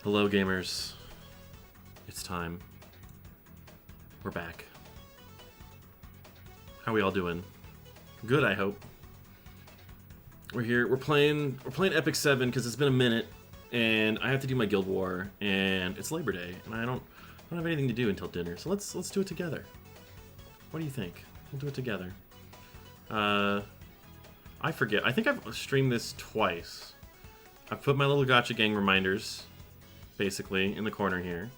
Hello, gamers. It's time. We're back. How we all doing? Good, I hope. We're here. We're playing Epic 7 because it's been a minute, and I have to do my Guild War, and it's Labor Day, and I don't have anything to do until dinner. So let's do it together. What do you think? We'll do it together. I forget. I think I've streamed this twice. I've put my little Gotcha Gang reminders, basically, in the corner here.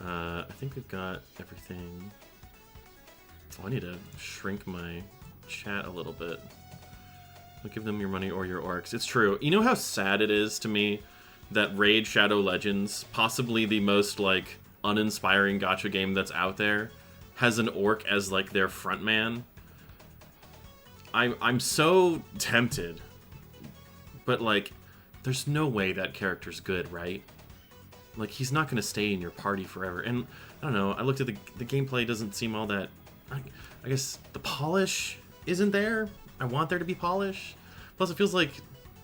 I think we've got everything. Oh, I need to shrink my chat a little bit. Don't give them your money or your orcs. It's true. You know how sad it is to me that Raid Shadow Legends, possibly the most, like, uninspiring gacha game that's out there, has an orc as, like, their front man? I'm so tempted. But, like, there's no way that character's good, right? Like, he's not going to stay in your party forever. And, I don't know, I looked at the gameplay, doesn't seem all that... I guess the polish isn't there. I want there to be polish. Plus, it feels like,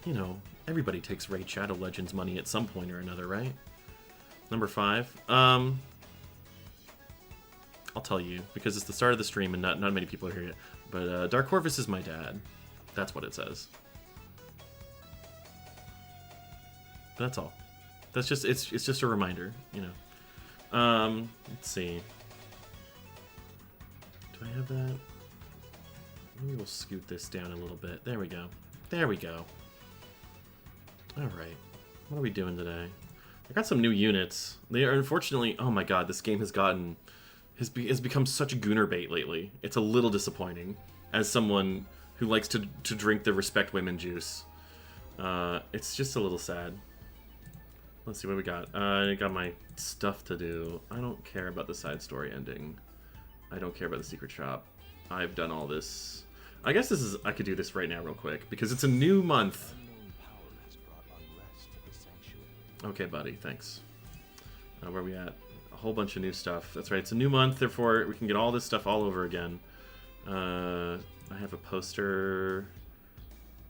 you know, everybody takes Raid Shadow Legends money at some point or another, right? Number 5. I'll tell you, because it's the start of the stream and not many people are here yet. But Dark Corvus is my dad. That's what it says. But that's all. That's just it's just a reminder, you know. Let's see. Do I have that? Maybe we'll scoot this down a little bit. There we go. There we go. All right. What are we doing today? I got some new units. They are unfortunately. Oh my god, this game has become such gooner bait lately. It's a little disappointing as someone who likes to drink the respect women juice. It's just a little sad. Let's see what we got. I got my stuff to do. I don't care about the side story ending. I don't care about the secret shop. I've done all this. I guess I could do this right now real quick because it's a new month. Okay, buddy, thanks. Where are we at? A whole bunch of new stuff. That's right, it's a new month, therefore we can get all this stuff all over again. I have a poster.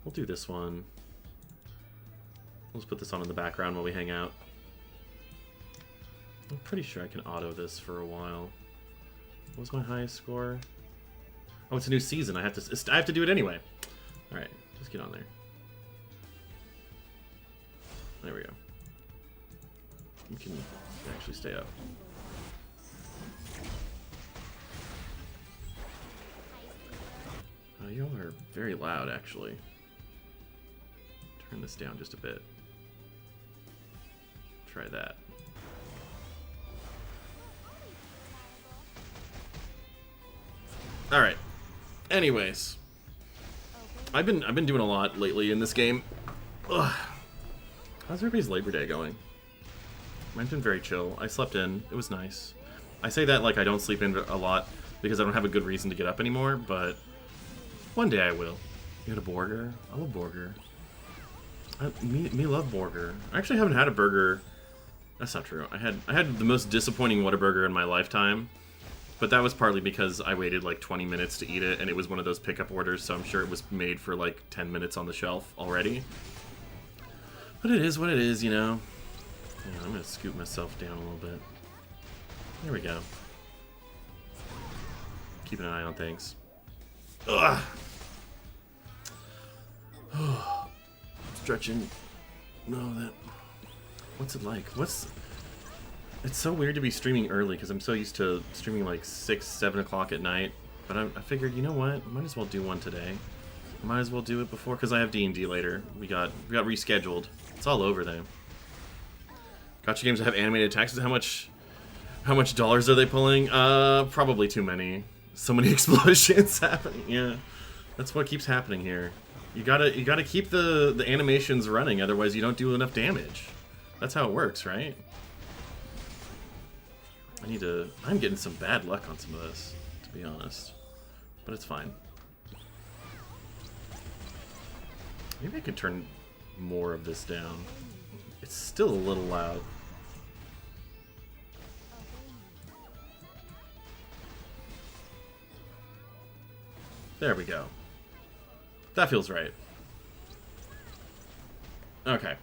We'll do this one. Let's put this on in the background while we hang out. I'm pretty sure I can auto this for a while. What was my highest score? Oh, it's a new season. I have to do it anyway. All right, just get on there. There we go. You can actually stay up. You all are very loud, actually. Turn this down just a bit. Try that. All right. Anyways, I've been doing a lot lately in this game. Ugh. How's everybody's Labor Day going? Mine's been very chill. I slept in. It was nice. I say that like I don't sleep in a lot because I don't have a good reason to get up anymore, but one day I will. You had a burger? I love burger. Me love burger. I actually haven't had a burger. That's not true. I had the most disappointing Whataburger in my lifetime, but that was partly because I waited like 20 minutes to eat it, and it was one of those pickup orders, so I'm sure it was made for like 10 minutes on the shelf already. But it is what it is, you know. Yeah, I'm gonna scoot myself down a little bit. There we go. Keeping an eye on things. Ugh. Stretching. No, that. What's it like? It's so weird to be streaming early because I'm so used to streaming like 6, 7 o'clock at night. But I figured, you know what? Might as well do one today. Might as well do it before because I have D&D later. We got rescheduled. It's all over there. Gotcha games that have animated attacks. How much dollars are they pulling? Probably too many. So many explosions happening. Yeah, that's what keeps happening here. You gotta keep the animations running, otherwise you don't do enough damage. That's how it works, right? I'm getting some bad luck on some of this, to be honest. But it's fine. Maybe I could turn more of this down. It's still a little loud. There we go. That feels right. Okay.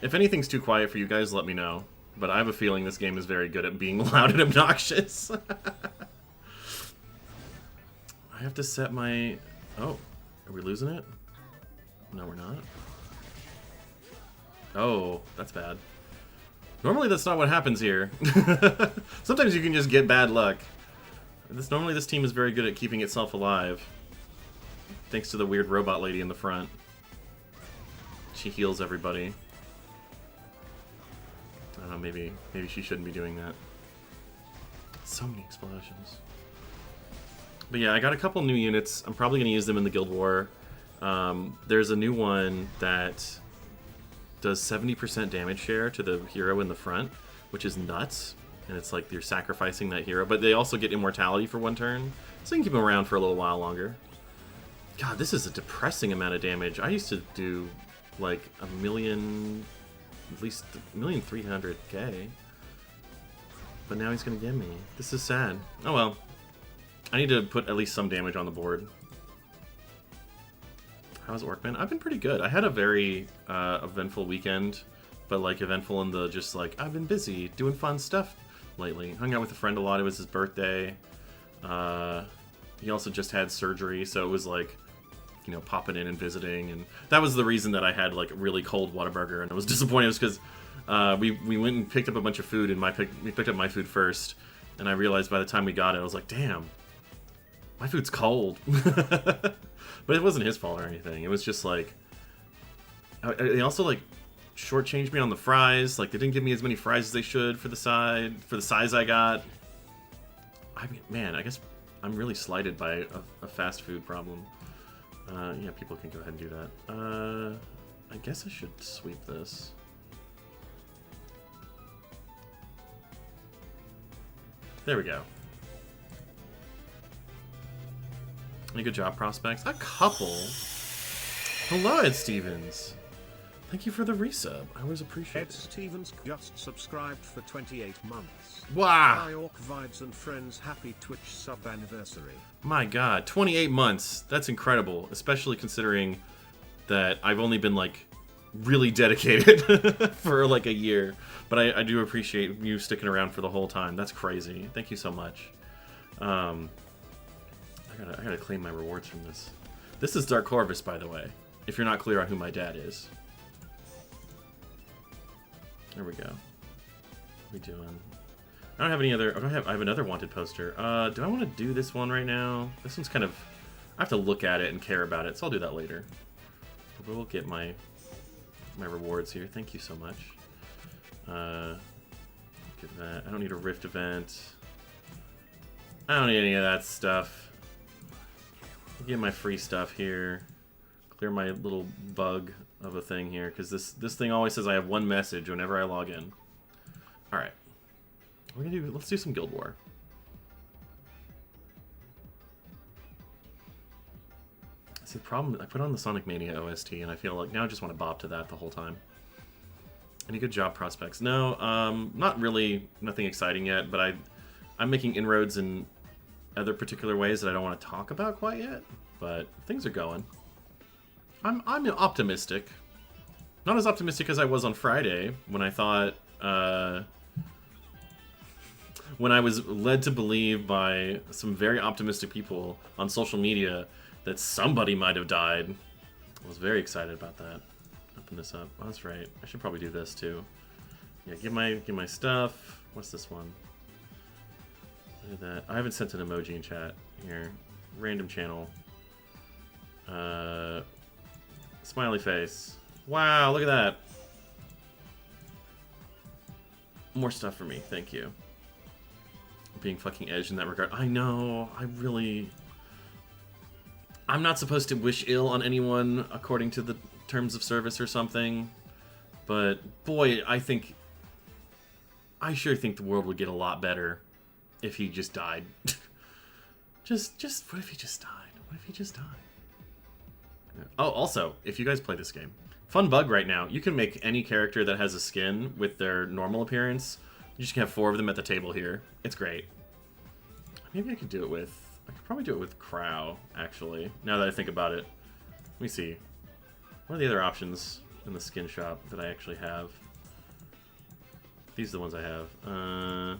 If anything's too quiet for you guys, let me know. But I have a feeling this game is very good at being loud and obnoxious. I have to set my... Oh, are we losing it? No, we're not. Oh, that's bad. Normally that's not what happens here. Sometimes you can just get bad luck. Normally this team is very good at keeping itself alive. Thanks to the weird robot lady in the front. She heals everybody. I don't know, maybe she shouldn't be doing that. So many explosions. But yeah, I got a couple new units. I'm probably going to use them in the Guild War. There's a new one that does 70% damage share to the hero in the front, which is nuts. And it's like you're sacrificing that hero. But they also get immortality for 1 turn, so you can keep them around for a little while longer. God, this is a depressing amount of damage. I used to do like a million, at least 1,300,000. But now he's going to get me. This is sad. Oh well. I need to put at least some damage on the board. How's Orcman? I've been pretty good. I had a very eventful weekend, but like eventful in the just like, I've been busy doing fun stuff lately. Hung out with a friend a lot. It was his birthday. He also just had surgery, so it was like, you know, popping in and visiting, and that was the reason that I had like really cold Whataburger, and I was disappointed because we went and picked up a bunch of food, and we picked up my food first, and I realized by the time we got it, I was like, damn, my food's cold. But it wasn't his fault or anything. It was just like, they also like shortchanged me on the fries. Like they didn't give me as many fries as they should for the size I got. I mean, man, I guess I'm really slighted by a fast food problem. Yeah, people can go ahead and do that. I guess I should sweep this. There we go. Any good job prospects? A couple. Hello, Ed Stevens. Thank you for the resub. I always appreciate it. Ed Stevens just subscribed for 28 months. Wow. Hi, Orcvibes and friends. Happy Twitch sub anniversary. My God, 28 months. That's incredible, especially considering that I've only been like really dedicated for like a year. But I do appreciate you sticking around for the whole time. That's crazy. Thank you so much. I gotta claim my rewards from this. This is Dark Corvus, by the way, if you're not clear on who my dad is. There we go. What are we doing? I don't have any other... I have another wanted poster. Do I want to do this one right now? This one's kind of... I have to look at it and care about it, so I'll do that later. But we'll get my rewards here. Thank you so much. Get that. I don't need a Rift event. I don't need any of that stuff. I'll get my free stuff here. Clear my little bug of a thing here, because this thing always says I have 1 message whenever I log in. Alright. Let's do some Guild War. See, the problem, I put on the Sonic Mania OST, and I feel like now I just want to bop to that the whole time. Any good job prospects? No, not really, nothing exciting yet, but I'm making inroads in other particular ways that I don't want to talk about quite yet, but things are going. I'm optimistic. Not as optimistic as I was on Friday, when I thought, when I was led to believe by some very optimistic people on social media that somebody might have died. I was very excited about that. Open this up. Oh, that's right. I should probably do this too. Yeah, give my stuff. What's this one? Look at that. I haven't sent an emoji in chat. Here. Random channel. Smiley face. Wow, look at that. More stuff for me. Thank you. Being fucking edged in that regard. I know. I'm not supposed to wish ill on anyone according to the terms of service or something. But, boy, I sure think the world would get a lot better if he just died. just what if he just died? What if he just died? Oh, also, if you guys play this game, fun bug right now, you can make any character that has a skin with their normal appearance. You just can have 4 of them at the table here. It's great. Maybe I could probably do it with Crow, actually, now that I think about it. Let me see. What are the other options? in the skin shop that I actually have. These are the ones I have.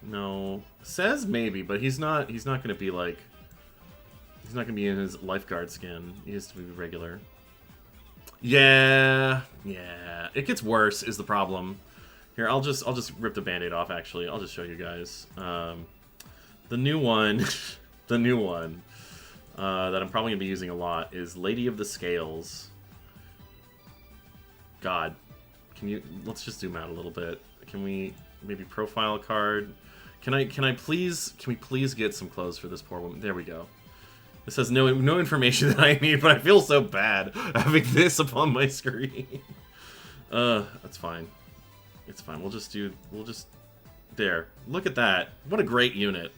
No. Says maybe, but he's not gonna be like... He's not gonna be in his lifeguard skin. He has to be regular. Yeah. Yeah. It gets worse is the problem. Here, I'll just rip the band-aid off, actually. I'll just show you guys. The new one... the new one that I'm probably gonna be using a lot is Lady of the Scales. God. Can you... Let's just zoom out a little bit. Can we... Maybe profile card? Can we please get some clothes for this poor woman? There we go. This has no information that I need, but I feel so bad having this upon my screen. That's fine. It's fine. We'll just... There. Look at that. What a great unit.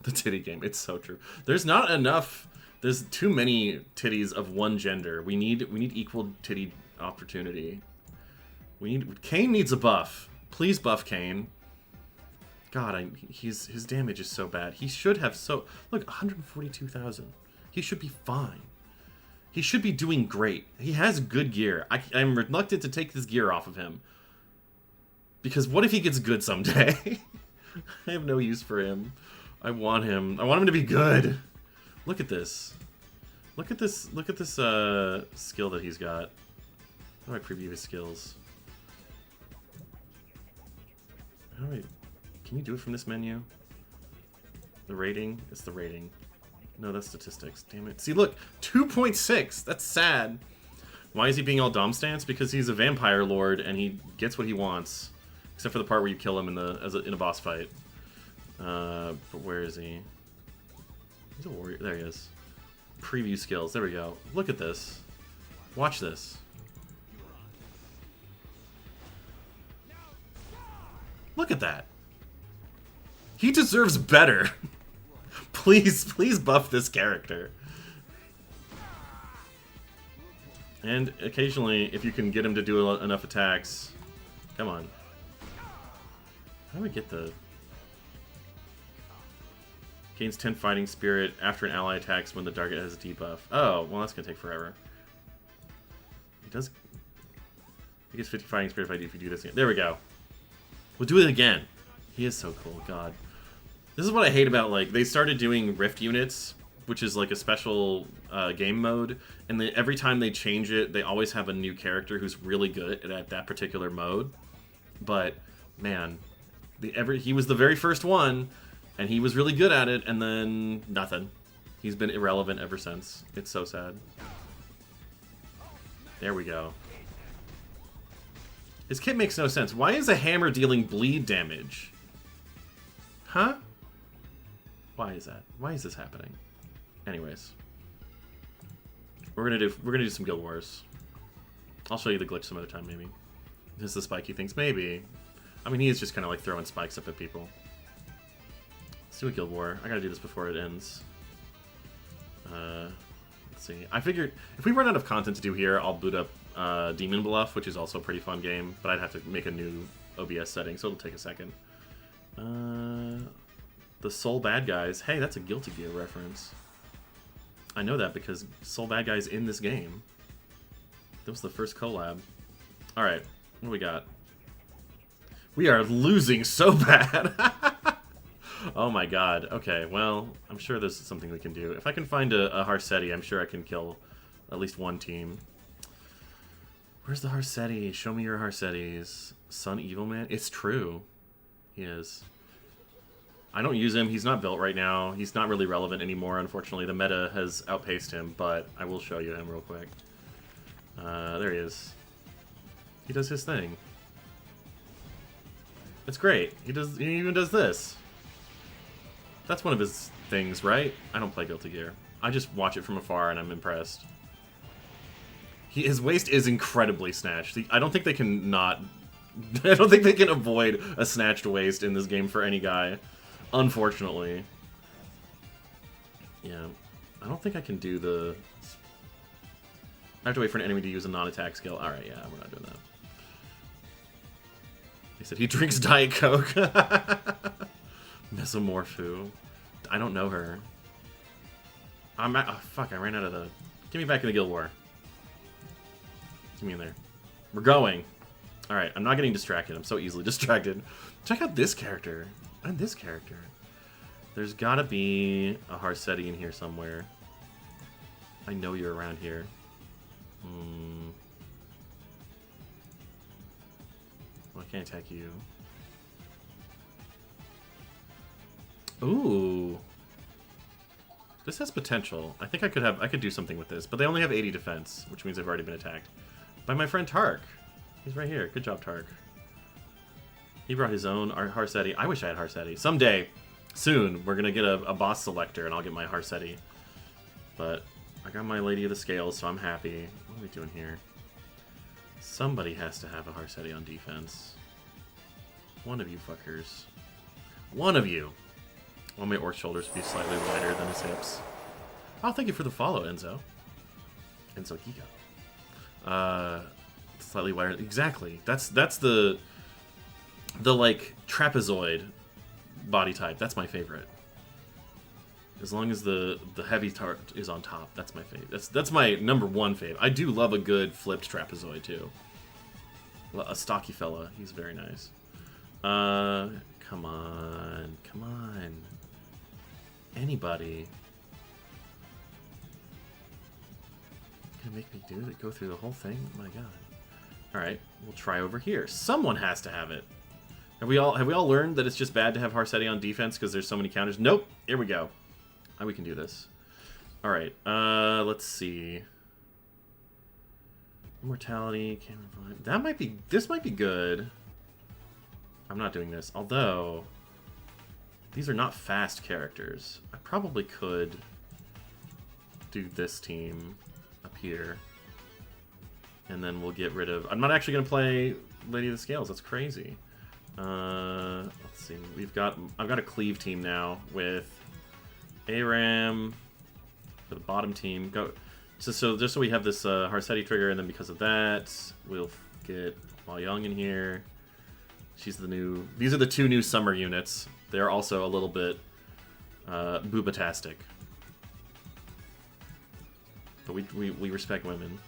The titty game. It's so true. There's not enough... There's too many titties of one gender. We need equal titty opportunity. Kane needs a buff. Please buff Kane. God, his damage is so bad. He should have so... Look, 142,000. He should be fine. He should be doing great. He has good gear. I'm reluctant to take this gear off of him. Because what if he gets good someday? I have no use for him. I want him. I want him to be good. Look at this. Look at this skill that he's got. How do I preview his skills? How do I... Can you do it from this menu? The rating? It's the rating. No, that's statistics. Damn it. See, look! 2.6! That's sad. Why is he being all dom stance? Because he's a vampire lord and he gets what he wants. Except for the part where you kill him in a boss fight. But where is he? He's a warrior. There he is. Preview skills. There we go. Look at this. Watch this. Look at that. He deserves better. Please buff this character. And occasionally, if you can get him to do enough attacks... Come on. How do we get the... Gains 10 fighting spirit after an ally attacks when the target has a debuff. Oh, well that's gonna take forever. He does... He gets 50 fighting spirit if you do this again. There we go. We'll do it again. He is so cool, God. This is what I hate about, like, they started doing Rift units, which is like a special game mode, and every time they change it, they always have a new character who's really good at that particular mode. But, man, he was the very first one, and he was really good at it, and then nothing. He's been irrelevant ever since. It's so sad. There we go. His kit makes no sense. Why is a hammer dealing bleed damage? Huh? Why is that? Why is this happening? Anyways. We're gonna do some Guild Wars. I'll show you the glitch some other time, maybe. This is the spiky things, maybe. I mean, he is just kind of like throwing spikes up at people. Let's do a Guild War. I gotta do this before it ends. Let's see. I figured if we run out of content to do here, I'll boot up Demon Bluff, which is also a pretty fun game, but I'd have to make a new OBS setting, so it'll take a second. The Soul Bad Guys. Hey, that's a Guilty Gear reference. I know that because Soul Bad Guys in this game. That was the first collab. Alright, what do we got? We are losing so bad! Oh my god. Okay, well, I'm sure there's something we can do. If I can find a Harsetti, I'm sure I can kill at least one team. Where's the Harsetti? Show me your Harsettis. Sun Evil Man? It's true. He is. I don't use him. He's not built right now. He's not really relevant anymore, unfortunately. The meta has outpaced him, but I will show you him real quick. There he is. He does his thing. It's great. He even does this. That's one of his things, right? I don't play Guilty Gear. I just watch it from afar and I'm impressed. His waist is incredibly snatched. I don't think they can not... I don't think they can avoid a snatched waist in this game for any guy. Unfortunately. Yeah. I don't think I can do the... I have to wait for an enemy to use a non-attack skill. Alright, yeah, we're not doing that. He said he drinks Diet Coke. Mesomorphu. I don't know her. Oh, fuck, I ran out of the... Get me back in the Guild War. Get me in there. We're going. Alright, I'm not getting distracted. I'm so easily distracted. Check out this character. And this character. There's gotta be a Harsetti in here somewhere. I know you're around here. Well, I can't attack you. Ooh. This has potential. I think I could do something with this, but they only have 80 defense, which means I've already been attacked. By my friend Tark. He's right here. Good job, Tark. He brought his own Harsetti. I wish I had Harsetti. Someday, soon, we're gonna get a boss selector and I'll get my Harsetti. But I got my Lady of the Scales, so I'm happy. What are we doing here? Somebody has to have a Harsetti on defense. One of you fuckers. One of you! I want my orc shoulders to be slightly wider than his hips. Oh, thank you for the follow, Enzo. Enzo Giga. Slightly wider. Exactly. That's the like trapezoid body type. That's my favorite. As long as the heavy tart is on top, that's my favorite. That's my number one fave. I do love a good flipped trapezoid too. A stocky fella. He's very nice. Come on. Come on. Anybody. Gonna make me go through the whole thing? Oh my god. Alright, we'll try over here. Someone has to have it. Have we all learned that it's just bad to have Harsetti on defense because there's so many counters? Nope. Here we go. Oh, we can do this. Alright, let's see. Immortality, camera. This might be good. I'm not doing this. Although, these are not fast characters. I probably could do this team up here. And then we'll get rid of... I'm not actually going to play Lady of the Scales. That's crazy. Let's see. I've got a cleave team now with Aram for the bottom team. Just so we have this Harsetti trigger, and then because of that, we'll get Hua Young in here. She's the new... These are the two new summer units. They're also a little bit boobatastic. But we respect women.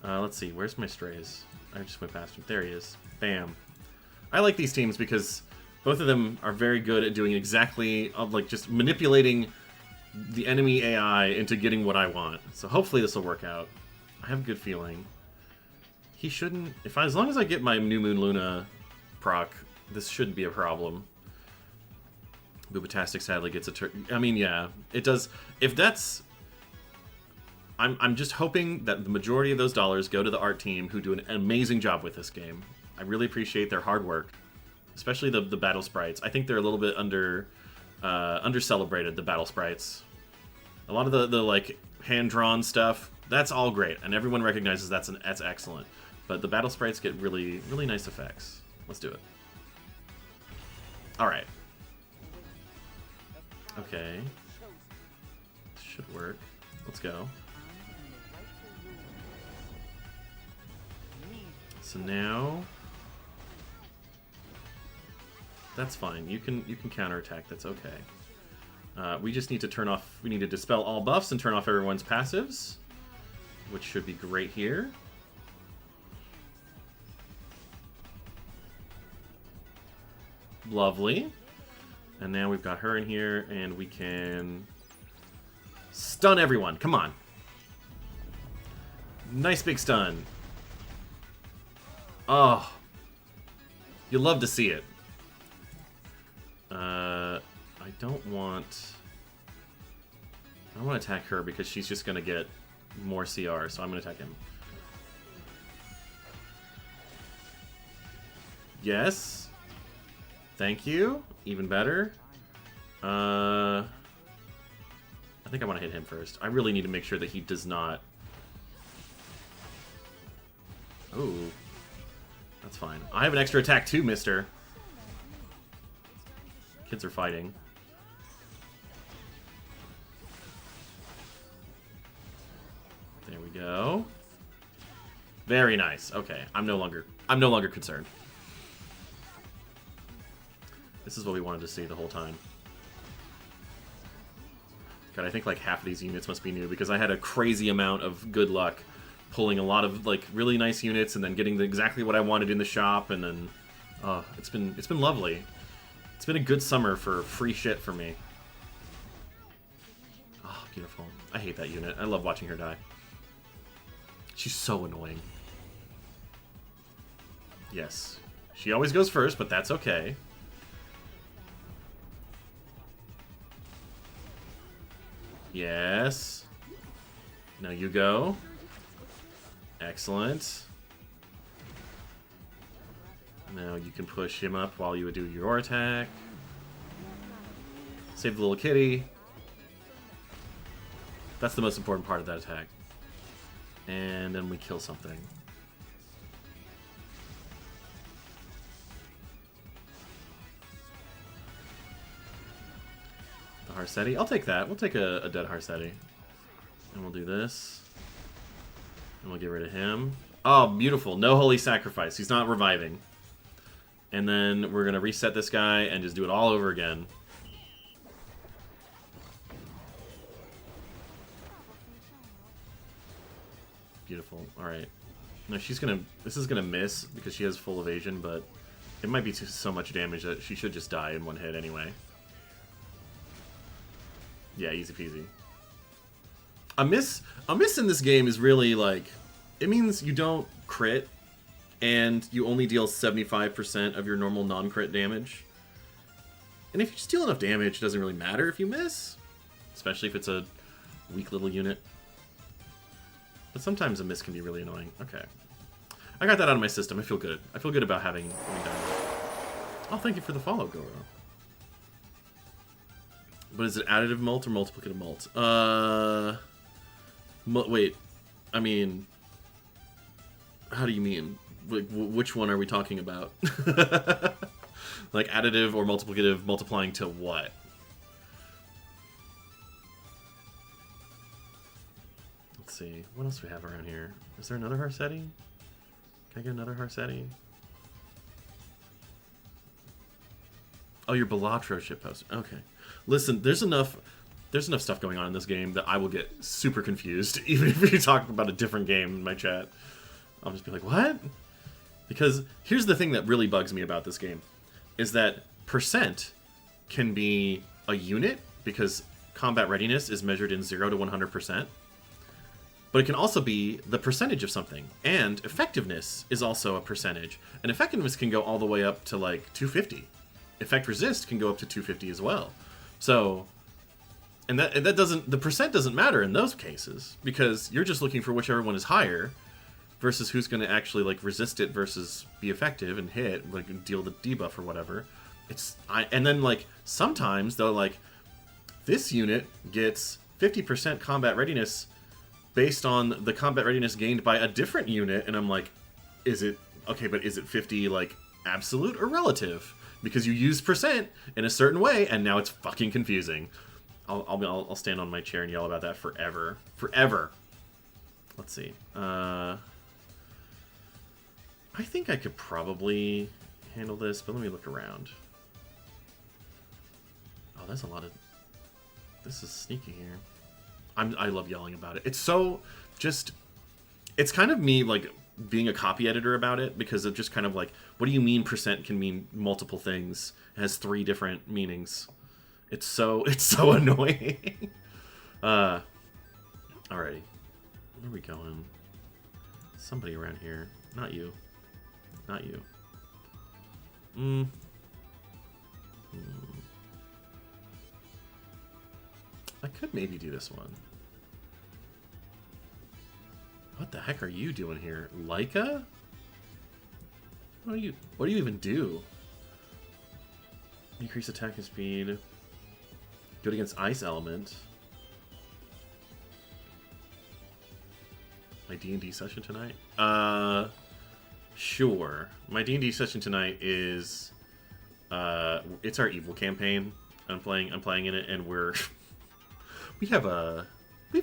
Let's see, where's my strays? I just went past him. There he is. Bam. I like these teams because both of them are very good at doing exactly, like, just manipulating the enemy AI into getting what I want. So hopefully this will work out. I have a good feeling. He shouldn't... As long as I get my New Moon Luna proc, this shouldn't be a problem. Boobatastic sadly gets a I mean, yeah, it does. If that's... I'm just hoping that the majority of those dollars go to the art team, who do an amazing job with this game. I really appreciate their hard work, especially the battle sprites. I think they're a little bit under-celebrated, the battle sprites. A lot of the like hand-drawn stuff, that's all great, and everyone recognizes that's excellent. But the battle sprites get really, really nice effects. Let's do it. All right. Okay. Should work. Let's go. So now, that's fine. You can counterattack. That's okay. We just need to turn off. We need to dispel all buffs and turn off everyone's passives, which should be great here. Lovely. And now we've got her in here, and we can stun everyone. Come on. Nice big stun. Oh. You love to see it. I don't want to attack her because she's just going to get more CR, so I'm going to attack him. Yes. Thank you. Even better. I think I want to hit him first. I really need to make sure that he does not... Ooh. That's fine. I have an extra attack too, mister. Kids are fighting. There we go. Very nice. Okay, I'm no longer concerned. This is what we wanted to see the whole time. God, I think like half of these units must be new because I had a crazy amount of good luck pulling a lot of like really nice units and then getting exactly what I wanted in the shop, and then it's been lovely. It's been a good summer for free shit for me. Oh, beautiful. I hate that unit. I love watching her die. She's so annoying. Yes. She always goes first, but that's okay. Yes. Now you go. Excellent. Now you can push him up while you would do your attack. Save the little kitty. That's the most important part of that attack. And then we kill something. The Harsetti. I'll take that. We'll take a dead Harsetti. And we'll do this. And we'll get rid of him. Oh, beautiful. No holy sacrifice. He's not reviving. And then we're going to reset this guy and just do it all over again. Beautiful. Alright. No, she's going to... This is going to miss because she has full evasion, but it might be so much damage that she should just die in one hit anyway. Yeah, easy peasy. A miss in this game is really like... It means you don't crit, and you only deal 75% of your normal non-crit damage. And if you just deal enough damage, it doesn't really matter if you miss. Especially if it's a weak little unit. But sometimes a miss can be really annoying. Okay. I got that out of my system. I feel good. I feel good about having done that. Oh, thank you for the follow, Goro. But is it additive mult or multiplicative mult? Wait. I mean... How do you mean? Which one are we talking about? Like additive or multiplicative, multiplying to what? Let's see. What else do we have around here? Is there another Harsetti? Can I get another Harsetti? Oh, your Balatro shitpost. Okay. Listen, there's enough stuff going on in this game that I will get super confused, even if you talk about a different game in my chat. I'll just be like, what? Because here's the thing that really bugs me about this game, is that percent can be a unit, because combat readiness is measured in 0 to 100%, but it can also be the percentage of something, and effectiveness is also a percentage, and effectiveness can go all the way up to like 250. Effect resist can go up to 250 as well. So, and that doesn't, the percent doesn't matter in those cases, because you're just looking for whichever one is higher, versus who's going to actually like resist it versus be effective and hit, like deal the debuff or whatever. And then like sometimes they'll like, this unit gets 50% combat readiness based on the combat readiness gained by a different unit, and I'm like, is it okay? But is it 50 like absolute or relative? Because you use percent in a certain way, and now it's fucking confusing. I'll stand on my chair and yell about that forever, forever. Let's see. I think I could probably handle this, but let me look around. Oh, there's a lot of... This is sneaky here. I love yelling about it. It's so just... It's kind of me, like, being a copy editor about it, because of just kind of like, what do you mean percent can mean multiple things? It has 3 different meanings. It's so annoying. Alrighty. Where are we going? Somebody around here. Not you. Not you. I could maybe do this one. What the heck are you doing here? Leica? What do you even do? Increase attack and speed. Good against ice element. My D&D session tonight? Sure. My D&D session tonight is it's our evil campaign. I'm playing in it, and we've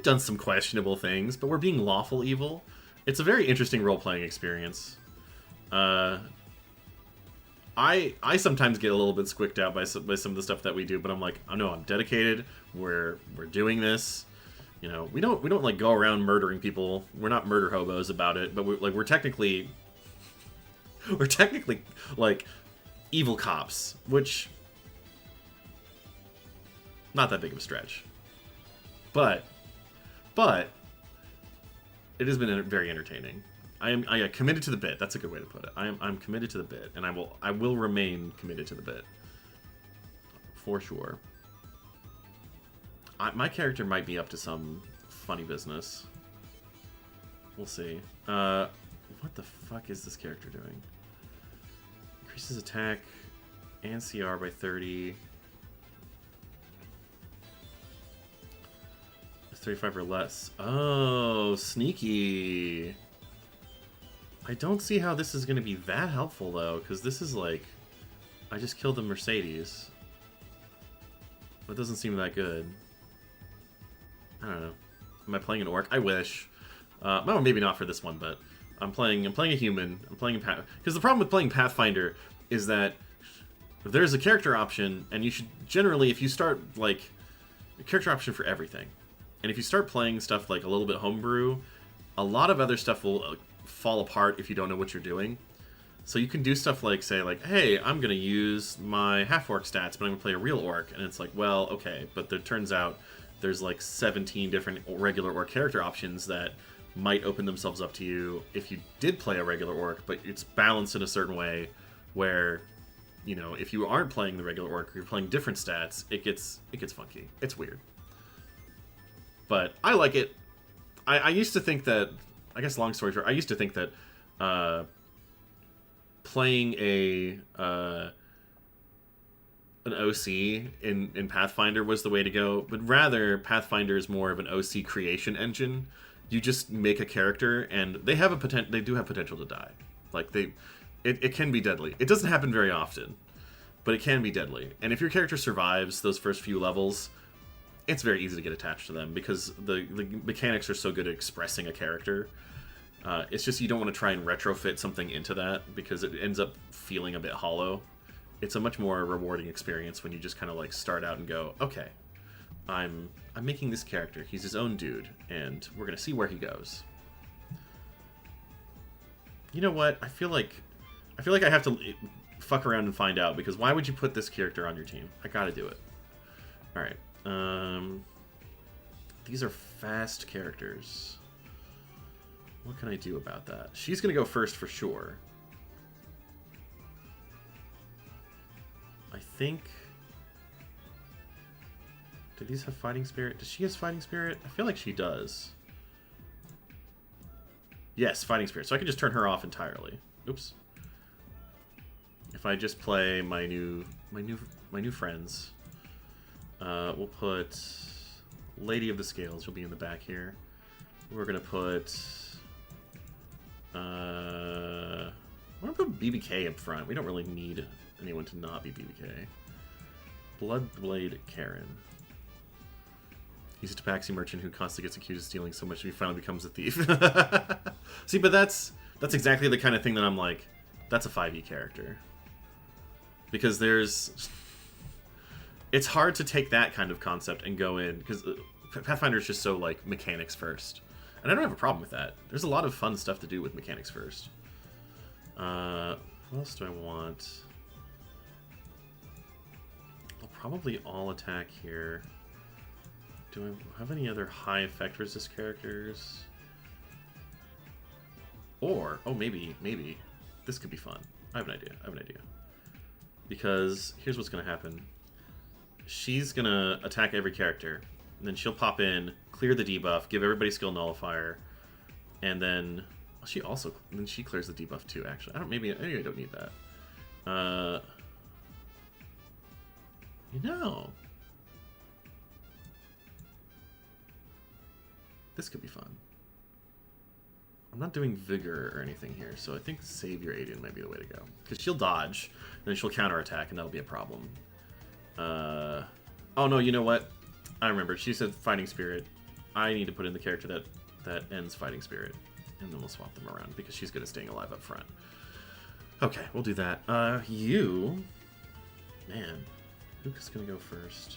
done some questionable things, but we're being lawful evil. It's a very interesting role-playing experience. I sometimes get a little bit squicked out by some of the stuff that we do, but I'm like, oh no, I'm dedicated. We're doing this, You know, we don't like go around murdering people. We're not murder hobos about it, but we're technically like evil cops, which not that big of a stretch. But it has been very entertaining. I am committed to the bit. That's a good way to put it. I'm committed to the bit, and I will remain committed to the bit for sure. My character might be up to some funny business. We'll see. What the fuck is this character doing? Increases attack and CR by 30. 35 or less. Oh, sneaky. I don't see how this is going to be that helpful, though, because this is like... I just killed the Mercedes. That doesn't seem that good. I don't know. Am I playing an orc? I wish. Well, maybe not for this one, but I'm playing a human. I'm playing a Path... Because the problem with playing Pathfinder is that if there's a character option, and you should generally, if you start, like, a character option for everything. And if you start playing stuff like a little bit homebrew, a lot of other stuff will fall apart if you don't know what you're doing. So you can do stuff like, say, like, hey, I'm going to use my half-orc stats, but I'm going to play a real orc. And it's like, well, okay, but it turns out there's like 17 different regular orc character options that might open themselves up to you if you did play a regular orc, but it's balanced in a certain way where, you know, if you aren't playing the regular orc, or you're playing different stats, it gets funky. It's weird. But I like it. I used to think that, I guess long story short, I used to think that playing an OC in Pathfinder was the way to go, but rather Pathfinder is more of an OC creation engine. You just make a character, and they have they do have potential to die. Like it can be deadly. It doesn't happen very often, but it can be deadly. And if your character survives those first few levels, it's very easy to get attached to them because the mechanics are so good at expressing a character. It's just you don't want to try and retrofit something into that because it ends up feeling a bit hollow. It's a much more rewarding experience when you just kind of like start out and go, okay, I'm making this character. He's his own dude, and we're gonna see where he goes. You know what? I feel like I have to fuck around and find out, because why would you put this character on your team? I gotta do it. All right. These are fast characters. What can I do about that? She's gonna go first for sure. I think... Do these have Fighting Spirit? Does she have Fighting Spirit? I feel like she does. Yes, Fighting Spirit. So I can just turn her off entirely. Oops. If I just play my new friends, we'll put Lady of the Scales. She'll be in the back here. We're gonna put. I'm gonna put BBK up front. We don't really need anyone to not be BBK. Bloodblade Karen. He's a tabaxi merchant who constantly gets accused of stealing so much that he finally becomes a thief. See, but that's exactly the kind of thing that I'm like, that's a 5e character. Because there's... It's hard to take that kind of concept and go in, because Pathfinder is just so, like, mechanics first. And I don't have a problem with that. There's a lot of fun stuff to do with mechanics first. What else do I want? I'll probably all attack here. Do I have any other high effect resist characters? Or, oh, maybe. This could be fun. I have an idea. Because here's what's going to happen. She's going to attack every character. And then she'll pop in, clear the debuff, give everybody skill nullifier. And then she also, then she clears the debuff too, actually. Maybe I don't need that. You know... This could be fun. I'm not doing Vigor or anything here, so I think Savior Aiden might be the way to go. Because she'll dodge, and then she'll counterattack, and that'll be a problem. Oh no, you know what? I remember. She said Fighting Spirit. I need to put in the character that ends Fighting Spirit. And then we'll swap them around, because she's good at staying alive up front. Okay, we'll do that. You... Man, Luke is going to go first.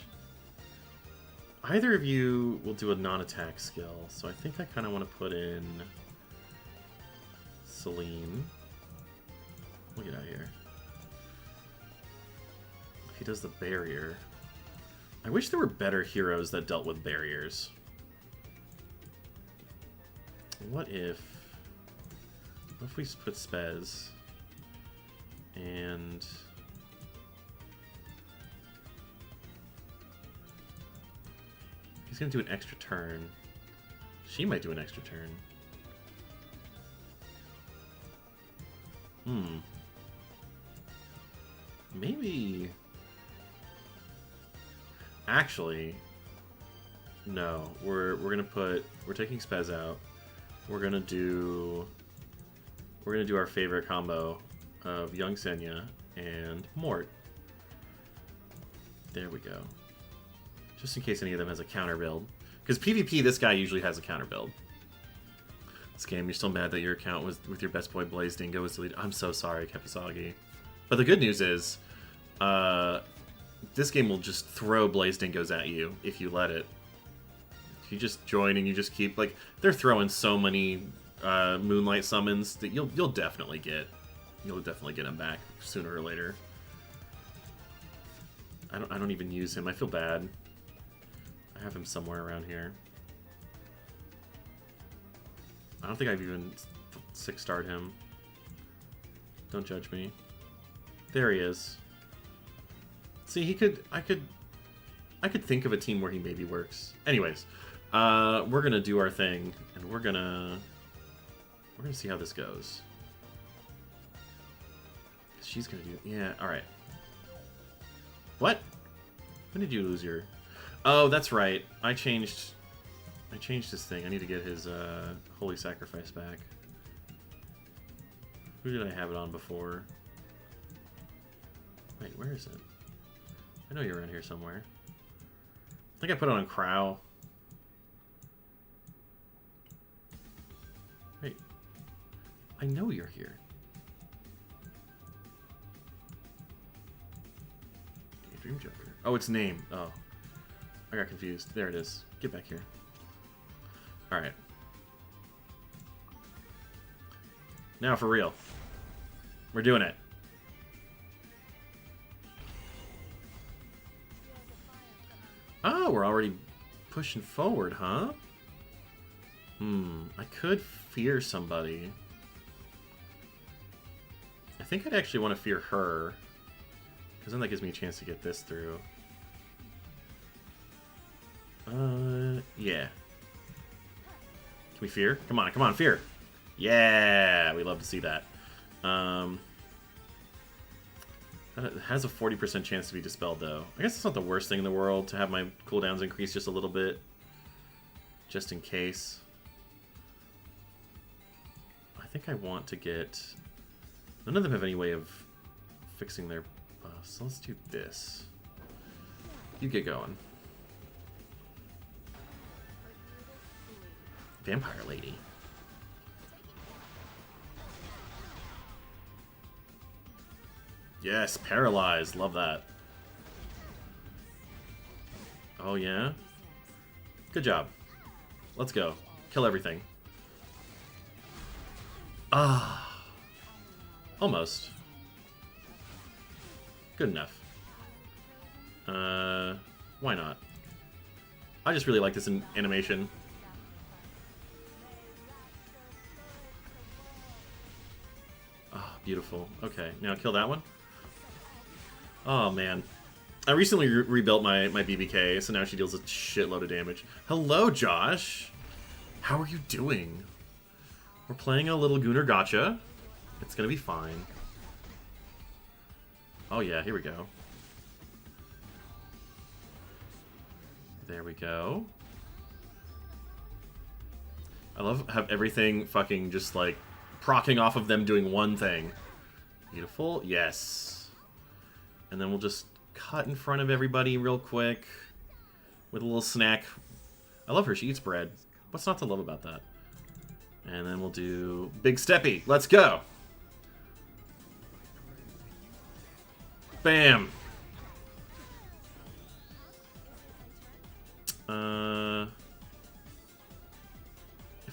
Either of you will do a non-attack skill, so I think I kind of want to put in Celine. We'll get out of here. If he does the barrier... I wish there were better heroes that dealt with barriers. What if we put Spez and... He's going to do an extra turn. She might do an extra turn. Maybe... Actually... No. We're taking Spez out. We're gonna do our favorite combo of Young Senya and Mort. There we go. Just in case any of them has a counter build. Because PvP, this guy usually has a counter build. This game, you're still mad that your account was with your best boy Blaze Dingo was deleted. I'm so sorry, Kepisagi. But the good news is, this game will just throw Blaze Dingos at you if you let it. If you just join and you just keep, like, they're throwing so many Moonlight summons that you'll definitely get them back sooner or later. I don't even use him. I feel bad. I have him somewhere around here. I don't think I've even 6-starred him. Don't judge me. There he is. See, I could think of a team where he maybe works. Anyways, we're gonna do our thing, and we're gonna see how this goes. She's gonna do... Yeah, alright. What? When did you lose your... Oh, that's right. I changed his thing. I need to get his Holy Sacrifice back. Who did I have it on before? Wait, where is it? I know you're around here somewhere. I think I put it on Crow. Wait. I know you're here. Dream Joker. Oh, it's name. Oh. I got confused. There it is. Get back here. Alright. Now for real. We're doing it. Oh, we're already pushing forward, huh? I could fear somebody. I think I'd actually want to fear her. Because then that gives me a chance to get this through. Yeah. Can we fear? Come on, fear! Yeah! We love to see that. It has a 40% chance to be dispelled, though. I guess it's not the worst thing in the world to have my cooldowns increase just a little bit. Just in case. I think I want to get... None of them have any way of fixing their buffs, so let's do this. You get going. Vampire Lady. Yes, paralyzed. Love that. Oh, yeah? Good job. Let's go. Kill everything. Ah. Almost. Good enough. Why not? I just really like this animation. Ah, beautiful. Okay, now kill that one. Oh, man. I recently rebuilt my BBK, so now she deals a shitload of damage. Hello, Josh! How are you doing? We're playing a little Gunnar Gotcha. It's gonna be fine. Oh yeah, here we go. There we go. I love how everything fucking just like proccing off of them doing one thing. Beautiful, yes. And then we'll just cut in front of everybody real quick with a little snack. I love her, she eats bread. What's not to love about that? And then we'll do Big Steppy. Let's go! Bam!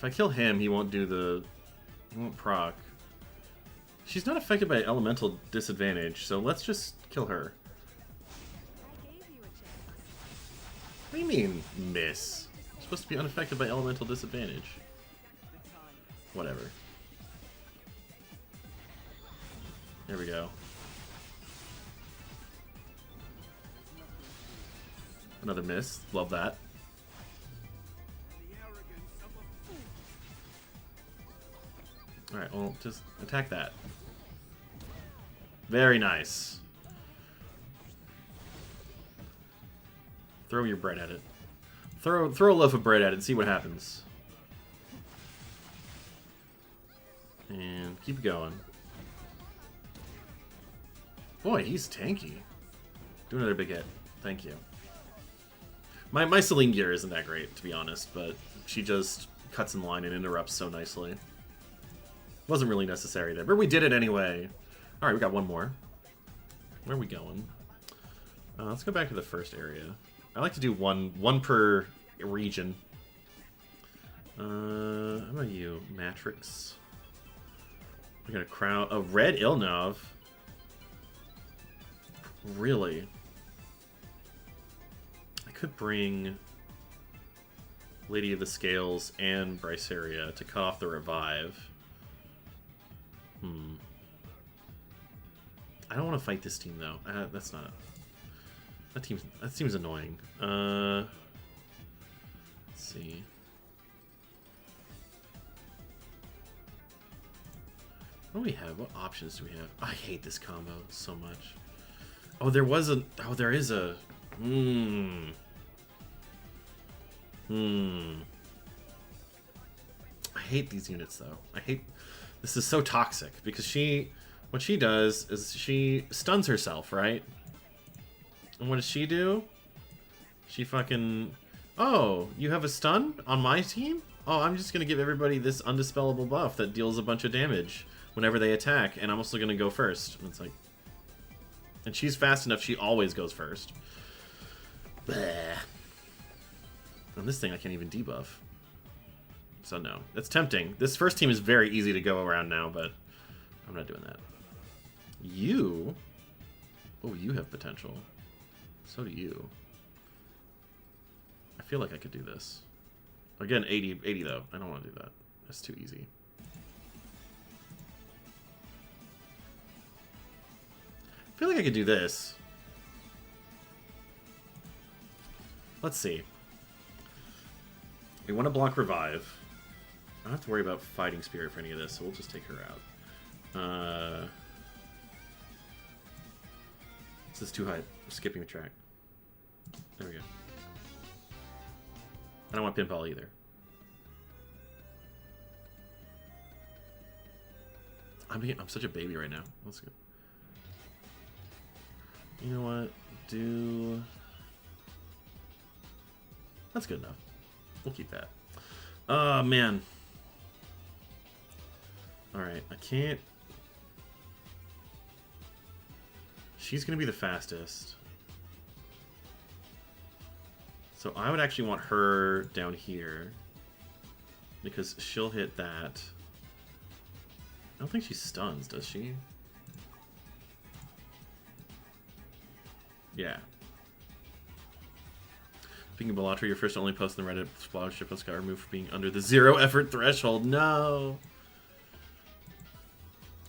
If I kill him, he won't do the... He won't proc. She's not affected by elemental disadvantage, so let's just kill her. What do you mean, miss? You're supposed to be unaffected by elemental disadvantage. Whatever. There we go. Another miss. Love that. Alright, well, just attack that. Very nice. Throw your bread at it. Throw a loaf of bread at it and see what happens. And keep going. Boy, he's tanky. Do another big hit. Thank you. My Celine gear isn't that great, to be honest, but she just cuts in line and interrupts so nicely. Wasn't really necessary there, but we did it anyway. Alright, we got one more. Where are we going? Let's go back to the first area. I like to do one per region. How about you, Matrix? We got a crown. A red Ilnov. Really? I could bring Lady of the Scales and Bryceria to cut off the revive. I don't want to fight this team though. That's not. That seems annoying. Let's see. What do we have? What options do we have? I hate this combo so much. Oh, there was a. Oh, there is a. I hate these units though. I hate. This is so toxic because what she does is she stuns herself, right? And what does she do? She fucking... Oh, you have a stun on my team? Oh, I'm just going to give everybody this undispellable buff that deals a bunch of damage whenever they attack, and I'm also going to go first. And it's like... And she's fast enough, she always goes first. Bleh. On this thing, I can't even debuff. So no, it's tempting. This first team is very easy to go around now, but I'm not doing that. You... Oh, you have potential. So do you. I feel like I could do this. Again, 80 though. I don't want to do that. That's too easy. I feel like I could do this. Let's see. We want to block revive. I don't have to worry about fighting spirit for any of this, so we'll just take her out. This is too high. We're skipping the track. There we go. I don't want pinball either. I'm such a baby right now. Let's go. You know what? That's good enough. We'll keep that. Oh, man. Alright, I can't... She's going to be the fastest. So I would actually want her down here. Because she'll hit that. I don't think she stuns, does she? Yeah. Speaking of Balatri, your first only post on the Reddit scholarship post got removed for being under the 0 effort threshold. No!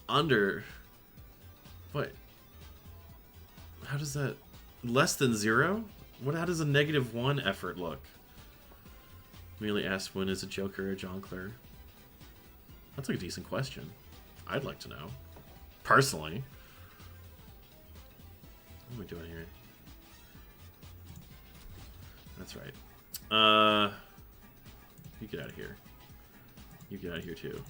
Under... What? How does that... Less than 0? How does a -1 effort look? Merely asked when is a Joker a Jonkler? That's like a decent question. I'd like to know. Personally. What am I doing here? That's right. You get out of here. You get out of here too.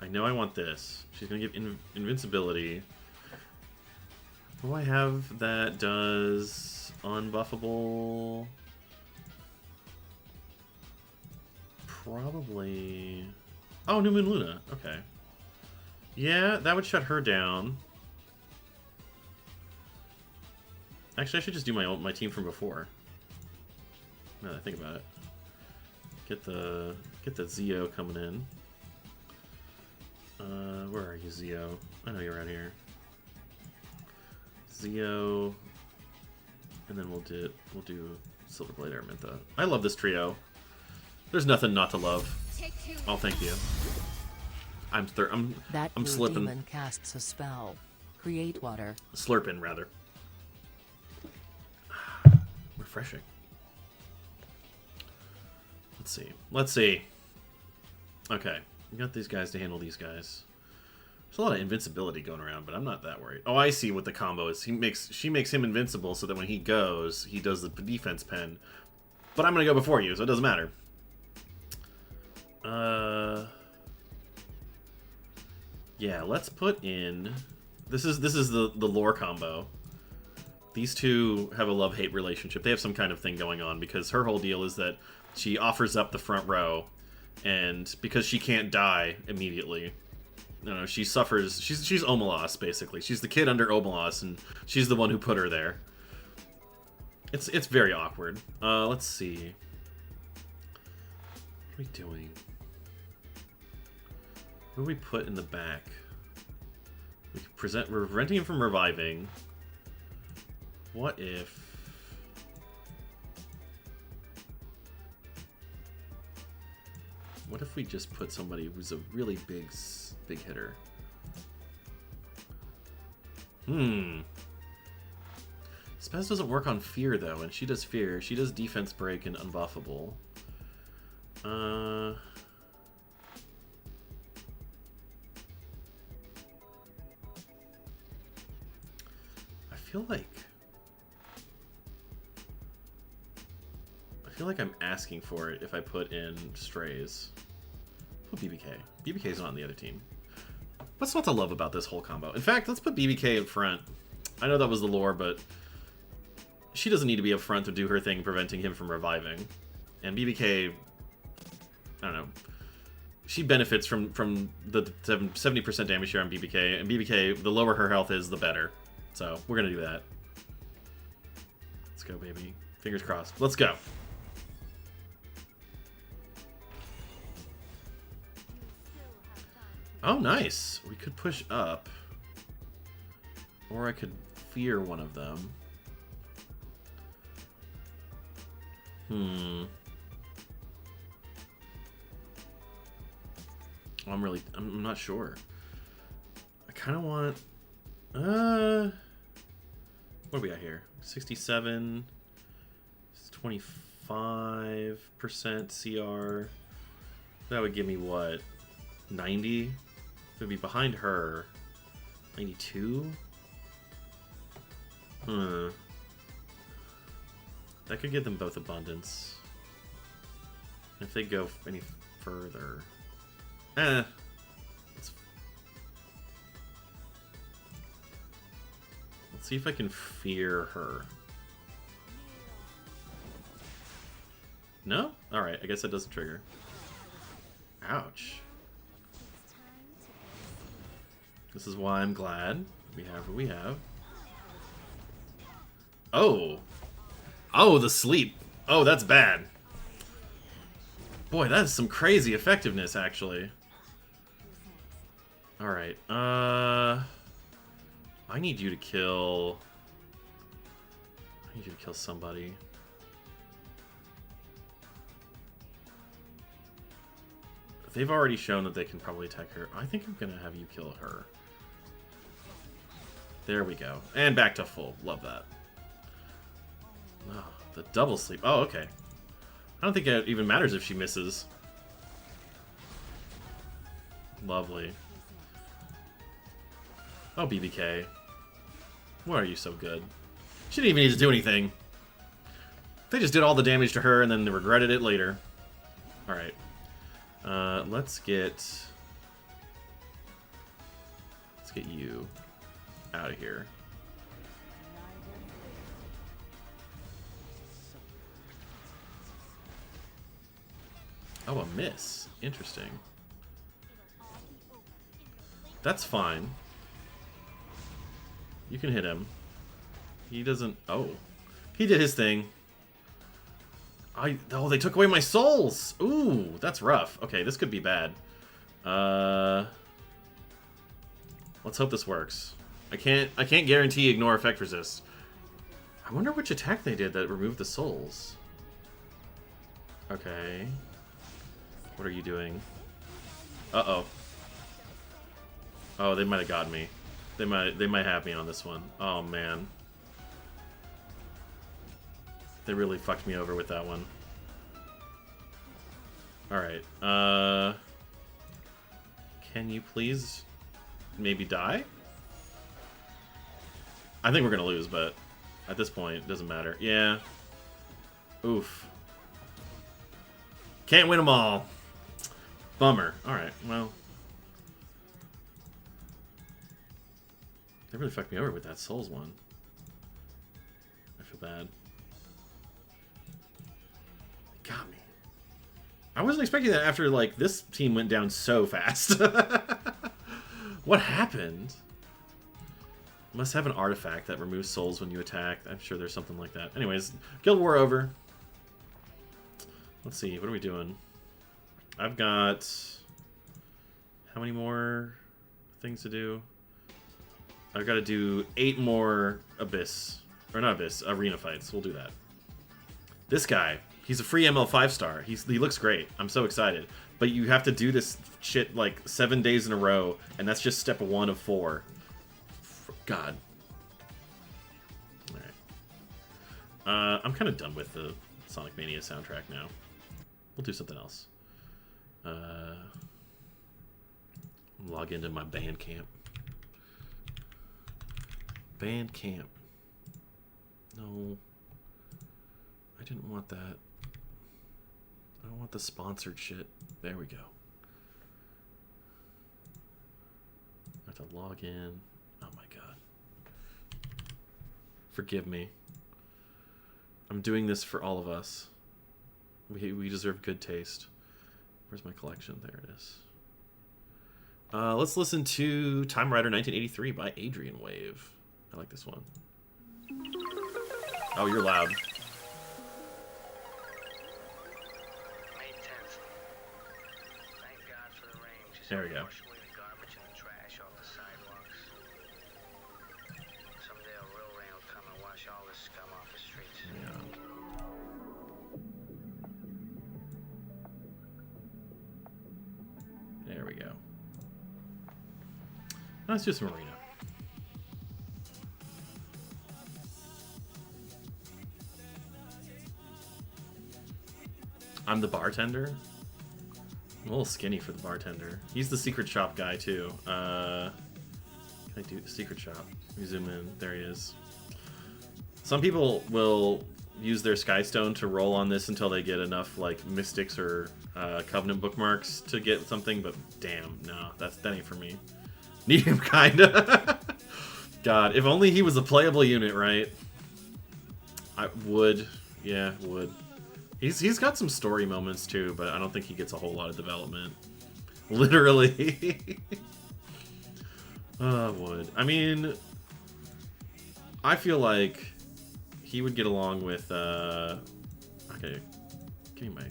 I know I want this. She's gonna give invincibility. What do I have that does unbuffable? Probably... Oh, New Moon Luna. Okay. Yeah, that would shut her down. Actually, I should just do my team from before. Now that I think about it. Get the Zeo coming in. Where are you, Zeo? I know you're around here. Zeo, and then we'll do Silverblade Araminta. I love this trio. There's nothing not to love. Oh, thank you. I'm slipping. Demon casts a spell. Create water. Slurping, rather. Refreshing. Let's see. Let's see. Okay, we got these guys to handle these guys. There's a lot of invincibility going around, but I'm not that worried. Oh, I see what the combo is. She makes him invincible so that when he goes, he does the defense pen. But I'm gonna go before you, so it doesn't matter. Yeah, let's put in. This is the lore combo. These two have a love-hate relationship. They have some kind of thing going on because her whole deal is that she offers up the front row, and because she can't die immediately. No, she suffers. She's Omelas, basically. She's the kid under Omelas, and she's the one who put her there. It's very awkward. Let's see. What are we doing? What do we put in the back? We could present. We're preventing him from reviving. What if? What if we just put somebody who's a really big hitter? Spaz doesn't work on fear, though, and she does fear. She does defense break and unbuffable. I feel like I'm asking for it if I put in Strays. Put BBK. BBK's not on the other team. What's not to love about this whole combo? In fact, let's put BBK in front. I know that was the lore, but she doesn't need to be up front to do her thing, preventing him from reviving. And BBK, I don't know. She benefits from the 70% damage share on BBK, and BBK, the lower her health is, the better. So we're gonna do that. Let's go, baby. Fingers crossed. Let's go. Oh, nice. We could push up. Or I could fear one of them. I'm not sure. I kind of want... what do we got here? 67. 25% CR. That would give me what? 90? It would be behind her. 92? That could give them both abundance. If they go any further... Let's see if I can fear her. No? Alright, I guess that doesn't trigger. Ouch. This is why I'm glad we have what we have. Oh! Oh, the sleep! Oh, that's bad. Boy, that is some crazy effectiveness, actually. Alright, I need you to kill... I need you to kill somebody. They've already shown that they can probably attack her. I think I'm gonna have you kill her. There we go. And back to full. Love that. Oh, the double sleep. Oh, okay. I don't think it even matters if she misses. Lovely. Oh, BBK. Why are you so good? She didn't even need to do anything. They just did all the damage to her and then they regretted it later. Alright. Let's get you out of here. Oh, a miss. Interesting. That's fine. You can hit him. He doesn't... Oh. He did his thing. Oh, they took away my souls! Ooh, that's rough. Okay, this could be bad. Let's hope this works. I can't guarantee ignore effect resist. I wonder which attack they did that removed the souls. Okay. What are you doing? Uh-oh. Oh, they might have gotten me. They might have me on this one. Oh man. They really fucked me over with that one. Alright. Can you please maybe die? I think we're gonna lose, but at this point, it doesn't matter. Yeah. Oof. Can't win them all. Bummer. Alright, well. They really fucked me over with that Souls one. I feel bad. They got me. I wasn't expecting that after, like, this team went down so fast. What happened? Must have an artifact that removes souls when you attack. I'm sure there's something like that. Anyways, Guild War over. Let's see, what are we doing? I've got... how many more things to do? I've got to do 8 more Abyss. Or not Abyss, Arena fights. We'll do that. This guy, he's a free ML 5-star. He looks great. I'm so excited. But you have to do this shit like 7 days in a row, and that's just step 1 of 4. God. Alright. I'm kind of done with the Sonic Mania soundtrack now. We'll do something else. Log into my Bandcamp. Bandcamp. No. I didn't want that. I don't want the sponsored shit. There we go. I have to log in. Oh my god. Forgive me. I'm doing this for all of us. We deserve good taste. Where's my collection? There it is. Let's listen to Time Rider 1983 by Adrian Wave. I like this one. Oh, you're loud. May 10th. Thank God for the rain. Just There we go. wash away the garbage and the trash off the sidewalks. Someday a real rain will come and wash all this scum off the streets. Yeah. There we go. Let's do some arena. I'm the bartender. I'm a little skinny for the bartender. He's the secret shop guy too. Can I do the secret shop? Let me zoom in. There he is. Some people will use their Skystone to roll on this until they get enough like Mystics or Covenant bookmarks to get something, but damn, no, that ain't for me. Need him kinda. God, if only he was a playable unit, right? I would. Yeah, would. He's got some story moments too, but I don't think he gets a whole lot of development. Literally. Would. I mean, I feel like he would get along with, okay, give me my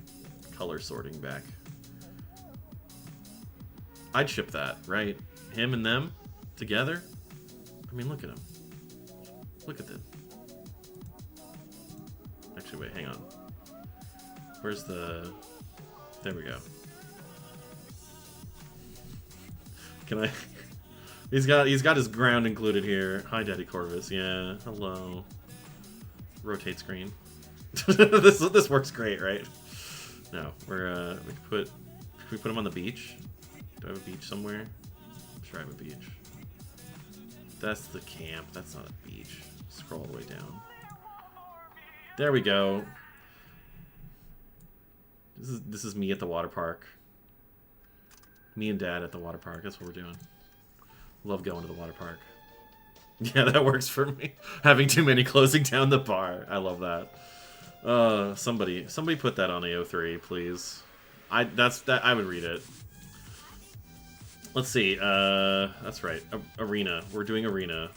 color sorting back. I'd ship that, right? Him and them together? I mean, look at him. Look at them. Actually, wait, hang on. Where's the... There we go. Can I... He's got his ground included here. Hi, Daddy Corvus. Yeah, hello. Rotate screen. This works great, right? No, we can we put him on the beach? Do I have a beach somewhere? I'm sure I have a beach. That's the camp. That's not a beach. Scroll all the way down. There we go. This is me at the water park. Me and Dad at the water park. That's what we're doing. Love going to the water park. Yeah, that works for me. Having too many closing down the bar. I love that. Somebody put that on AO3, please. I would read it. Let's see. That's right. Arena. We're doing arena.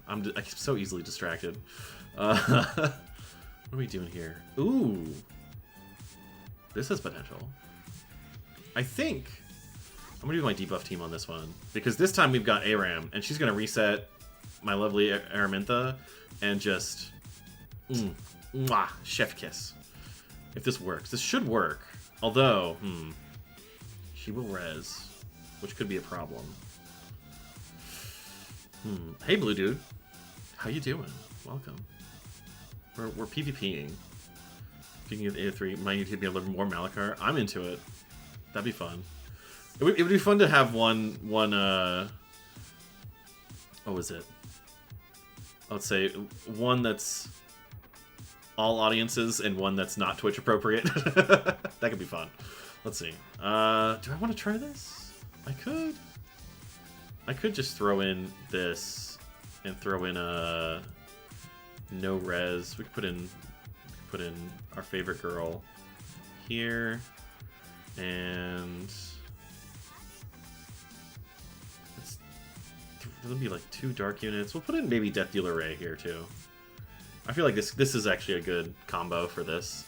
I'm so easily distracted. What are we doing here? Ooh. This has potential. I think I'm gonna do my debuff team on this one because this time we've got Aram, and she's gonna reset my lovely Araminta and just mwah, chef kiss. If this works, this should work. Although, she will res, which could be a problem. Hey, blue dude, how you doing? Welcome. We're PvPing. Speaking of A3, might need to be a little more Malachar. I'm into it. That'd be fun. It would be fun to have one what was it? Let's say one that's all audiences and one that's not Twitch appropriate. That could be fun. Let's see. Do I want to try this? I could just throw in this and throw in a no res. We could put in our favorite girl here, and there'll be like 2 dark units. We'll put in maybe Death Dealer Ray here too. I feel like this is actually a good combo for this,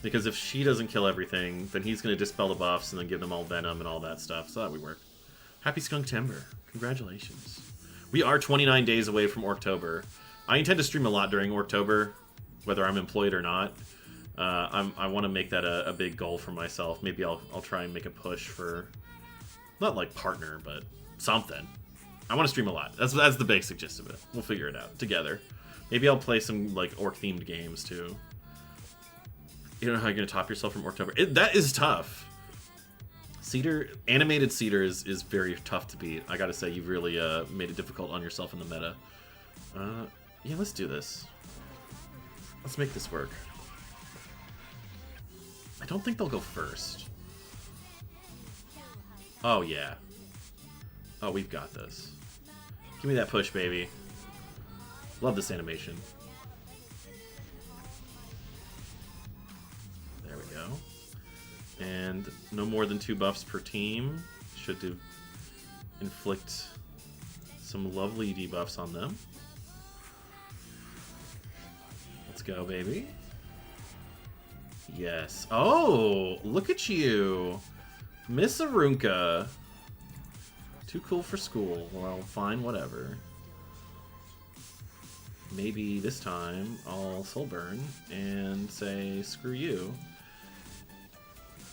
because if she doesn't kill everything, then he's going to dispel the buffs and then give them all venom and all that stuff. So that would work. Happy Skunktember. Congratulations. We are 29 days away from Orctober. I intend to stream a lot during Orctober, whether I'm employed or not. I want to make that a big goal for myself. Maybe I'll try and make a push for, not like partner, but something. I want to stream a lot. That's the basic gist of it. We'll figure it out together. Maybe I'll play some like orc-themed games too. You don't know how you're gonna top yourself from Orctober. That is tough. Animated Cedar is very tough to beat. I gotta say, you've really made it difficult on yourself in the meta. Yeah, let's do this. Let's make this work. I don't think they'll go first. Oh, yeah. Oh, we've got this. Give me that push, baby. Love this animation. There we go. And no more than 2 buffs per team. Should inflict some lovely debuffs on them. Let's go, baby. Yes. Oh, look at you. Miss Arunka. Too cool for school. Well, fine, whatever. Maybe this time I'll soul burn and say, screw you.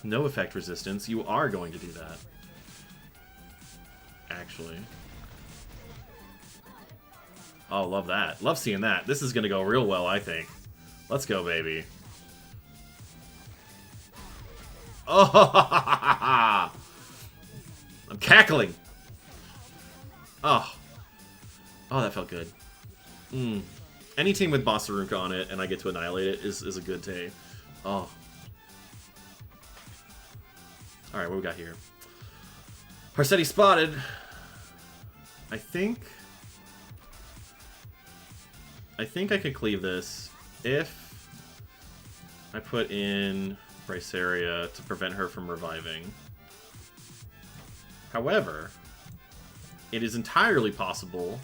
No effect resistance. You are going to do that. Actually. Oh, love that. Love seeing that. This is going to go real well, I think. Let's go, baby. Oh, I'm cackling. Oh, that felt good. Any team with Boss Arunka on it and I get to annihilate it is a good day. Oh. Alright, what we got here? Harsetti spotted. I think I could cleave this if I put in Bryceria to prevent her from reviving. However, it is entirely possible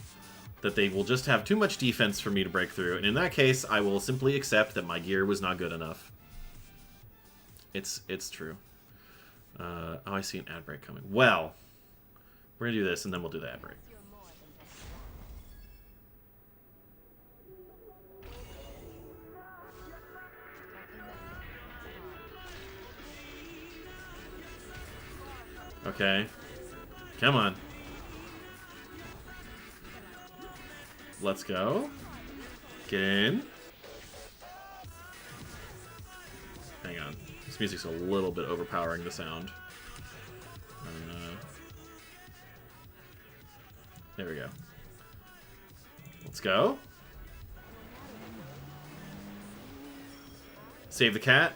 that they will just have too much defense for me to break through, and in that case, I will simply accept that my gear was not good enough. It's true. Oh, I see an ad break coming. Well, we're gonna do this, and then we'll do the ad break. Okay. Come on. Let's go. Get in. Hang on. This music's a little bit overpowering the sound. There we go. Let's go. Save the cat.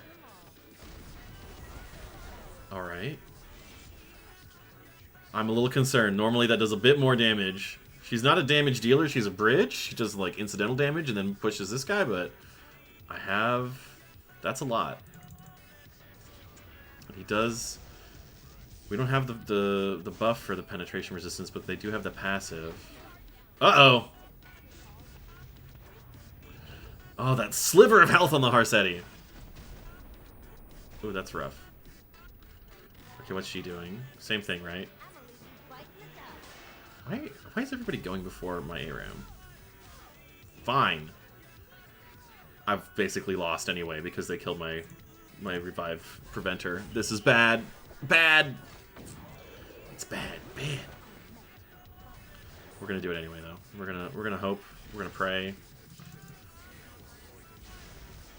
Alright. I'm a little concerned. Normally that does a bit more damage. She's not a damage dealer, she's a bridge. She does like incidental damage and then pushes this guy, but I have... That's a lot. He does... We don't have the buff for the penetration resistance, but they do have the passive. Uh-oh! Oh, that sliver of health on the Harsetti. Ooh, that's rough. Okay, what's she doing? Same thing, right? Why is everybody going before my ARAM? Fine. I've basically lost anyway because they killed my revive preventer. This is bad. Bad. It's bad. Bad. We're gonna do it anyway though. We're gonna hope. We're gonna pray.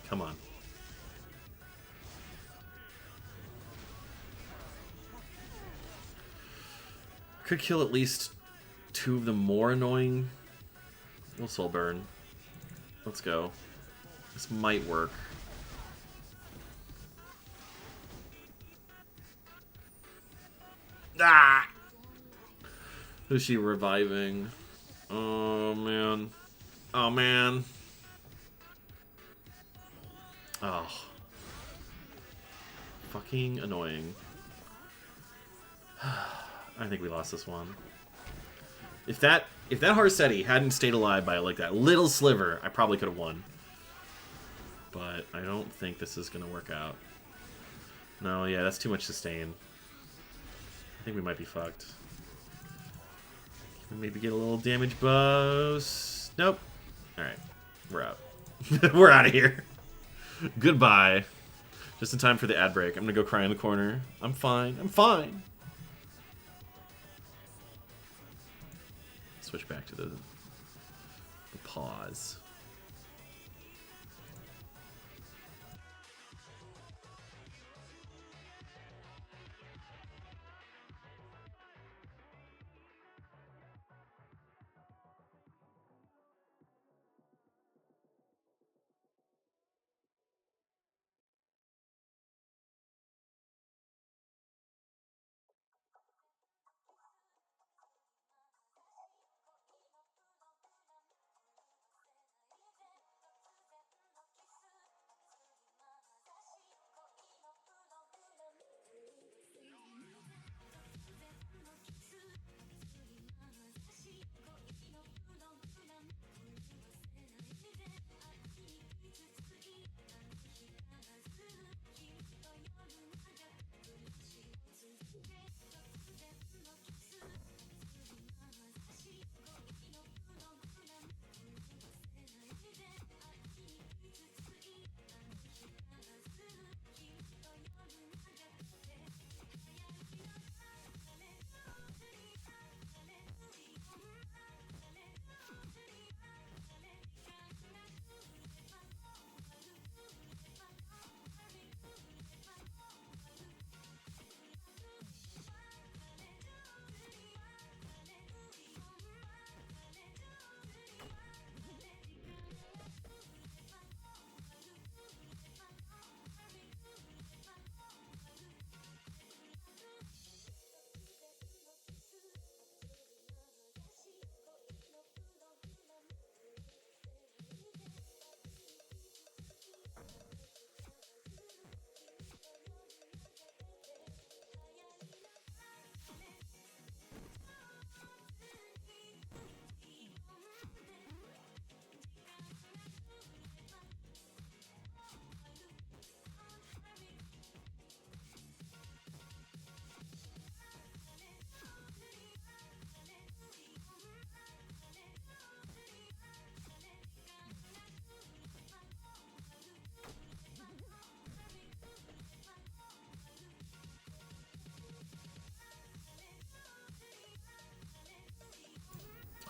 Come on. Could kill at least 2 of the more annoying. We'll soul burn. Let's go. This might work. Ah! Who's she reviving? Oh man. Oh man. Oh. Fucking annoying. I think we lost this one. If that Harsetti hadn't stayed alive by like that little sliver, I probably could have won. But I don't think this is gonna work out. No, yeah, that's too much sustain. I think we might be fucked. Can we maybe get a little damage boost? Nope. Alright. We're out. We're out of here. Goodbye. Just in time for the ad break. I'm gonna go cry in the corner. I'm fine. I'm fine. Switch back to the pause.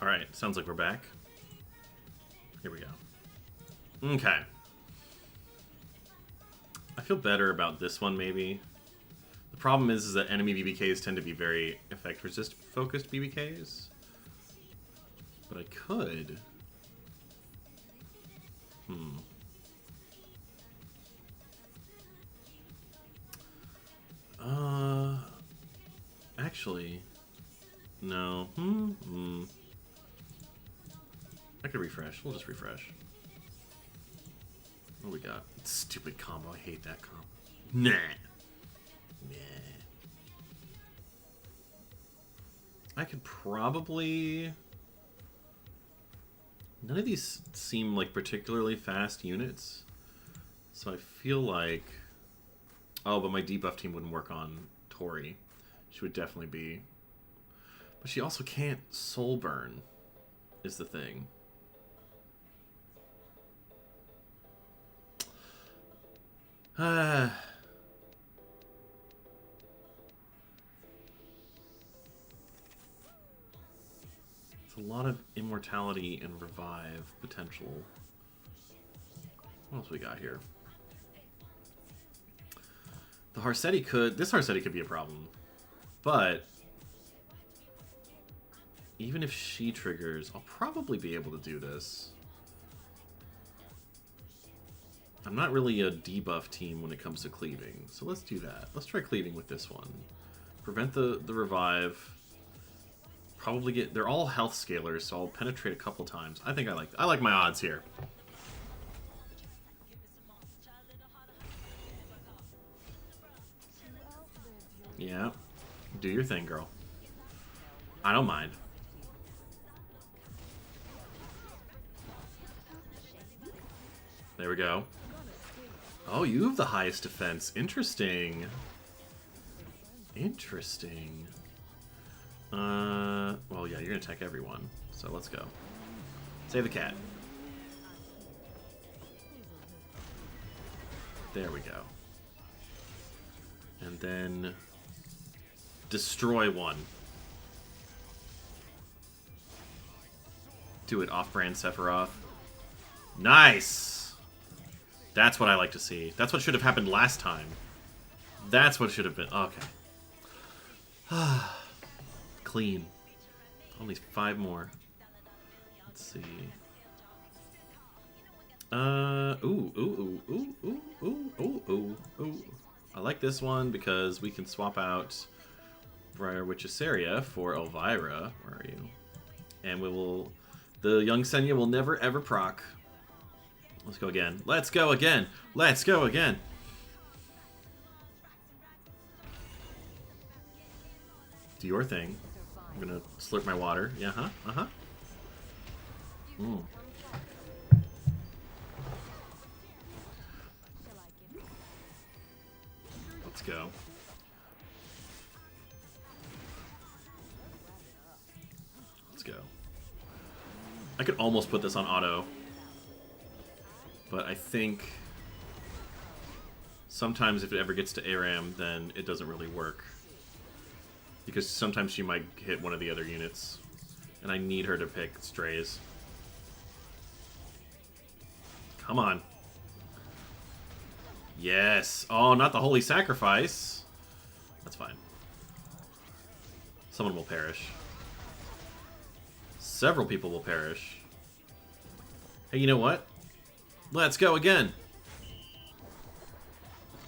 Alright, sounds like we're back. Here we go. Okay. I feel better about this one, maybe. The problem is that enemy BBKs tend to be very effect resist focused BBKs. But I could... Actually... No. I could refresh. We'll just refresh. What do we got? Stupid combo. I hate that combo. Nah. Nah. I could probably... None of these seem like particularly fast units. So I feel like... Oh, but my debuff team wouldn't work on Tori. She would definitely be... But she also can't soul burn, is the thing. It's a lot of immortality and revive potential. What else we got here? The Harsetti could... This Harsetti could be a problem. But... even if she triggers, I'll probably be able to do this. I'm not really a debuff team when it comes to cleaving, so let's do that. Let's try cleaving with this one. Prevent the revive. Probably get... They're all health scalers, so I'll penetrate a couple times. I think I like my odds here. Yeah. Do your thing, girl. I don't mind. There we go. Oh, you have the highest defense. Interesting. Interesting. Well, yeah, you're gonna attack everyone. So let's go. Save the cat. There we go. And then... destroy one. Do it off-brand Sephiroth. Nice! That's what I like to see. That's what should have happened last time. That's what should have been. Okay. Clean. Only 5 more. Let's see. Ooh. I like this one because we can swap out Briar Witchesaria for Elvira. Where are you? And we will... The young Senya will never ever proc. Let's go again. Let's go again. Let's go again. Do your thing. I'm gonna slurp my water. Yeah, huh? Let's go. Let's go. I could almost put this on auto. But I think sometimes if it ever gets to ARAM, then it doesn't really work. Because sometimes she might hit one of the other units. And I need her to pick strays. Come on. Yes. Oh, not the Holy Sacrifice. That's fine. Someone will perish. Several people will perish. Hey, you know what? Let's go again.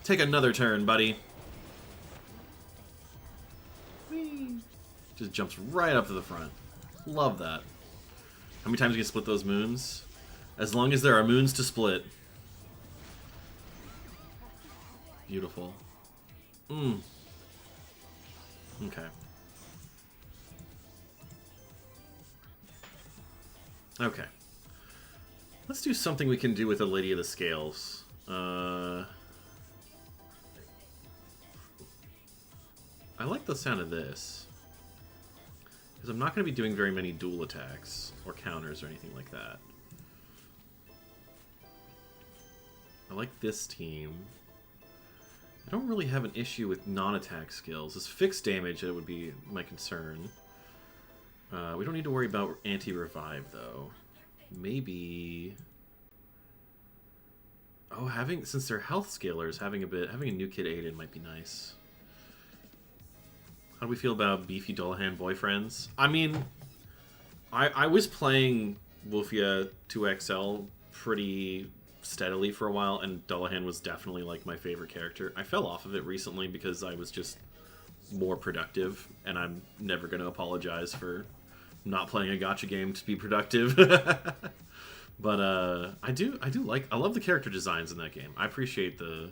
Take another turn, buddy. Whee. Just jumps right up to the front. Love that. How many times can you split those moons? As long as there are moons to split. Beautiful. Okay. Okay. Let's do something we can do with the Lady of the Scales. I like the sound of this. Because I'm not going to be doing very many dual attacks or counters or anything like that. I like this team. I don't really have an issue with non-attack skills. It's fixed damage that would be my concern. We don't need to worry about anti-revive, though. Maybe... Oh, since they're health scalers, having a new kid Aiden might be nice. How do we feel about beefy Dullahan boyfriends? I mean, I was playing Wolfia 2XL pretty steadily for a while, and Dullahan was definitely like my favorite character. I fell off of it recently because I was just more productive, and I'm never going to apologize for not playing a gacha game to be productive. But I love the character designs in that game. I appreciate the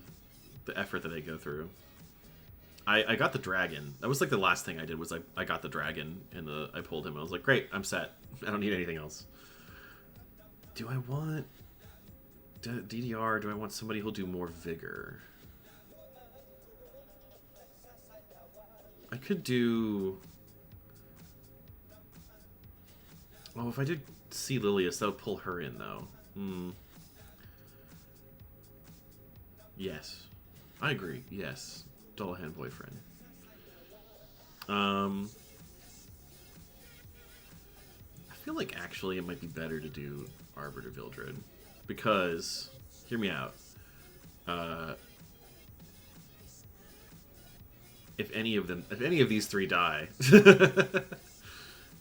effort that they go through. I got the dragon. That was like the last thing I did was I got the dragon and I pulled him. I was like, great, I'm set. I don't need anything else. Do I want DDR? Do I want somebody who'll do more vigor? I could do... Oh, if I did see Lilius, that would pull her in, though. Hmm. Yes. I agree. Yes. Dullahan boyfriend. I feel like actually it might be better to do Arbiter Vildred. Because, hear me out. If any of these three die,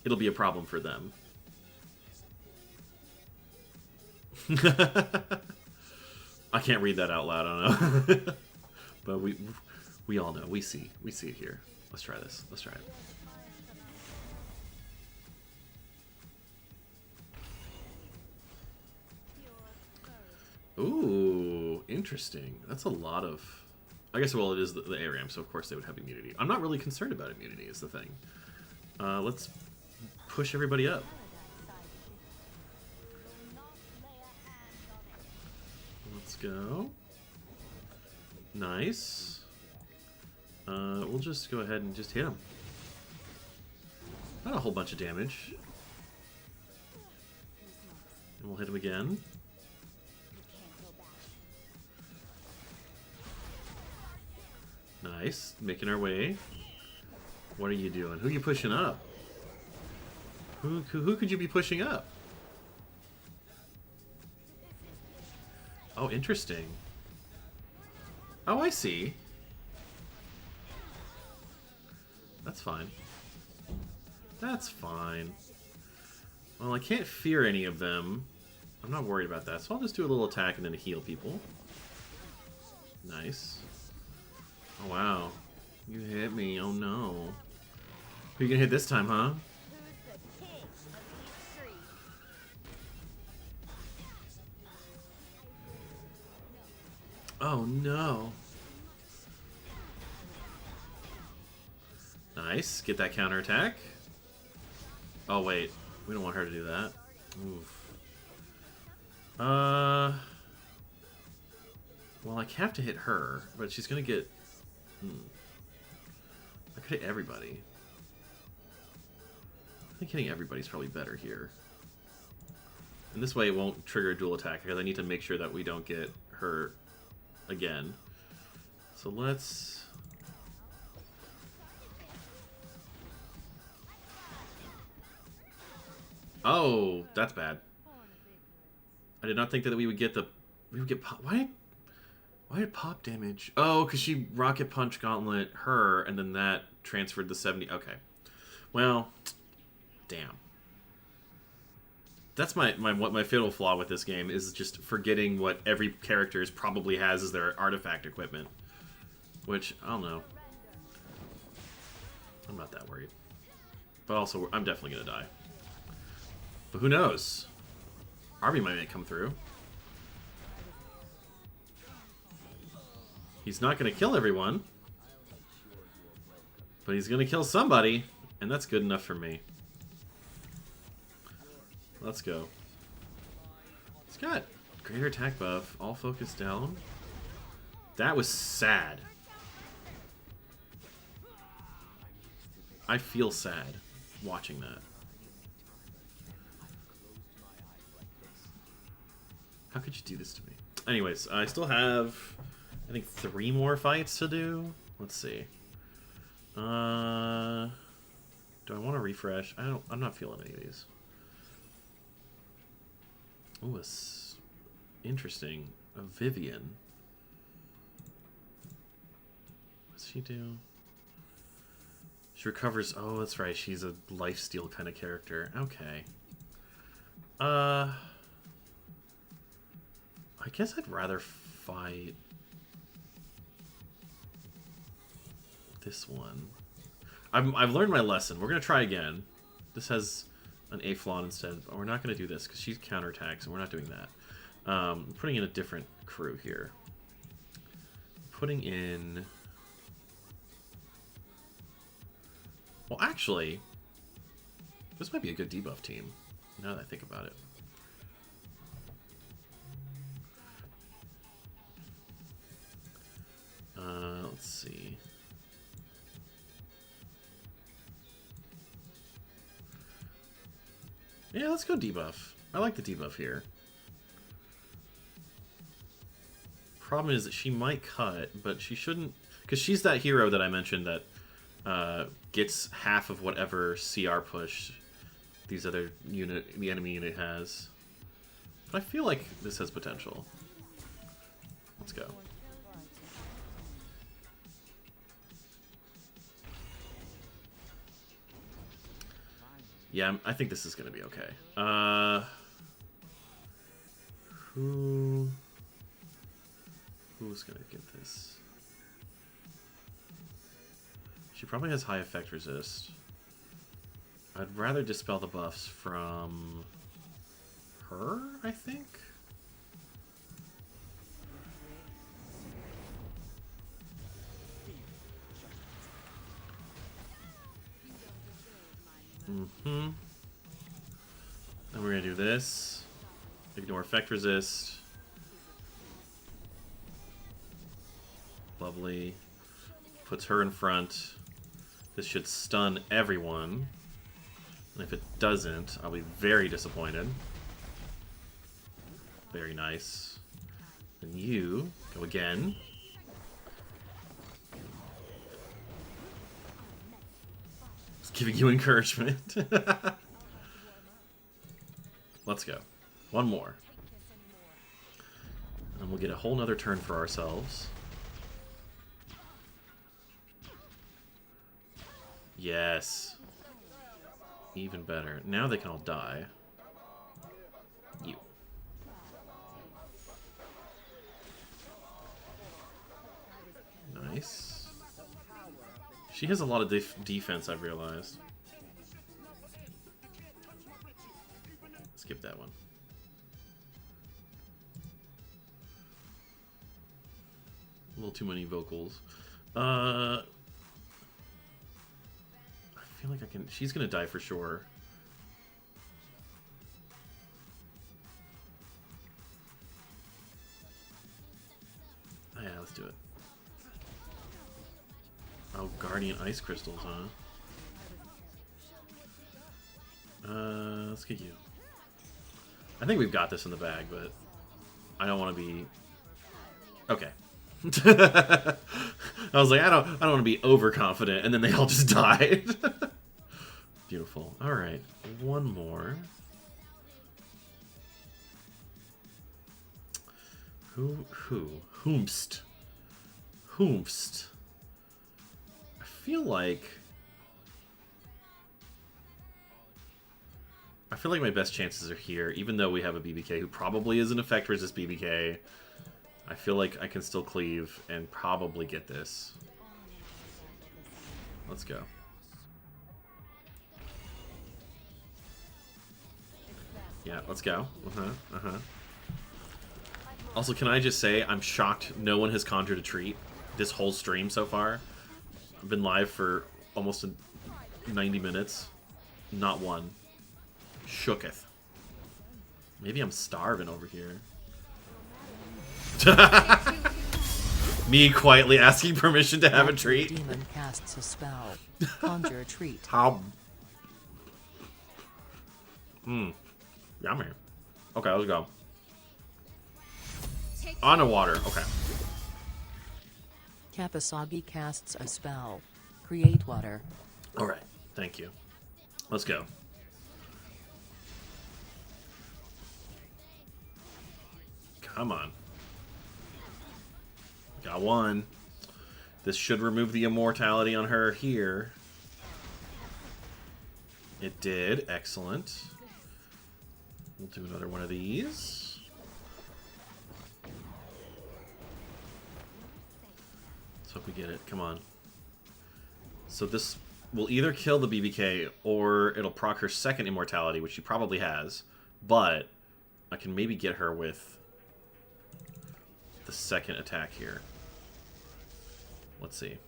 it'll be a problem for them. I can't read that out loud, I don't know. But we all know. We see it here. Let's try this. Let's try it. Ooh, interesting. That's a lot of... I guess, well, it is the ARAM, so of course they would have immunity. I'm not really concerned about immunity, is the thing. Let's push everybody up. Let's go. Nice. We'll just go ahead and just hit him. Not a whole bunch of damage. And we'll hit him again. Nice. Making our way. What are you doing? Who are you pushing up? Who could you be pushing up? Oh, interesting. Oh, I see. That's fine. That's fine. Well, I can't fear any of them. I'm not worried about that, so I'll just do a little attack and then heal people. Nice. Oh, wow. You hit me. Oh, no. Who you gonna hit this time, huh? Oh, no. Nice. Get that counterattack. Oh, wait. We don't want her to do that. Oof. Well, I have to hit her, but she's gonna get... I could hit everybody. I think hitting everybody's probably better here. And this way it won't trigger a dual attack, because I need to make sure that we don't get hurt again. So let's... Oh, that's bad. I did not think that we would get the... We would get... Why did pop damage? Oh, because she rocket punch gauntlet her, and then that transferred the 70... Okay. Well, damn. That's my fatal flaw with this game, is just forgetting what every character probably has as their artifact equipment. Which, I don't know. I'm not that worried. But also, I'm definitely going to die. But who knows? Arby might come through. He's not going to kill everyone. But he's going to kill somebody. And that's good enough for me. Let's go. It's got greater attack buff. All focus down. That was sad. I feel sad watching that. How could you do this to me? Anyways, I still have, I think, 3 more fights to do. Let's see. Do I want to refresh? I'm not feeling any of these. Ooh, it's interesting. A Vivian. What's she do? She recovers. Oh, that's right. She's a lifesteal kind of character. Okay. I guess I'd rather fight this one. I've learned my lesson. We're gonna try again. This has an A-Flon instead. But we're not gonna do this because she's counterattacks, and we're not doing that. Putting in a different crew here. Putting in... Well, actually, this might be a good debuff team, now that I think about it. Let's see. Yeah, let's go debuff. I like the debuff here. Problem is that she might cut, but she shouldn't, because she's that hero that I mentioned that gets half of whatever CR push the enemy unit has. But I feel like this has potential. Let's go. Yeah, I think this is going to be okay. Who's going to get this? She probably has high effect resist. I'd rather dispel the buffs from her, I think. And we're gonna do this. Ignore effect resist. Lovely. Puts her in front. This should stun everyone. And if it doesn't, I'll be very disappointed. Very nice. And you go again. Just giving you encouragement. Let's go. One more. And we'll get a whole nother turn for ourselves. Yes. Even better. Now they can all die. You. Nice. She has a lot of defense, I've realized. Skip that one. A little too many vocals. I feel like I can... She's gonna die for sure. Oh, yeah, let's do it. Oh, Guardian Ice Crystals, huh? Let's get you. I think we've got this in the bag, but I don't want to be... Okay. I was like, I don't want to be overconfident, and then they all just died. Beautiful. All right, one more. Whomst. I feel like my best chances are here, even though we have a BBK who probably is an effect resist BBK. I feel like I can still cleave and probably get this. Let's go. Yeah, let's go. Also, can I just say, I'm shocked no one has conjured a treat this whole stream so far. I've been live for almost 90 minutes. Not one. Shooketh. Maybe I'm starving over here. Me quietly asking permission to have a treat. Demon casts a spell. Conjure a treat. How? Yummy. Okay, let's go. On the water. Okay. Kapasagi casts a spell. Create water. All right. Thank you. Let's go. Come on. Got one. This should remove the immortality on her here. It did. Excellent. We'll do another one of these. Let's hope we get it. Come on. So this will either kill the BBK or it'll proc her second immortality, which she probably has. But I can maybe get her with the second attack here. Let's see.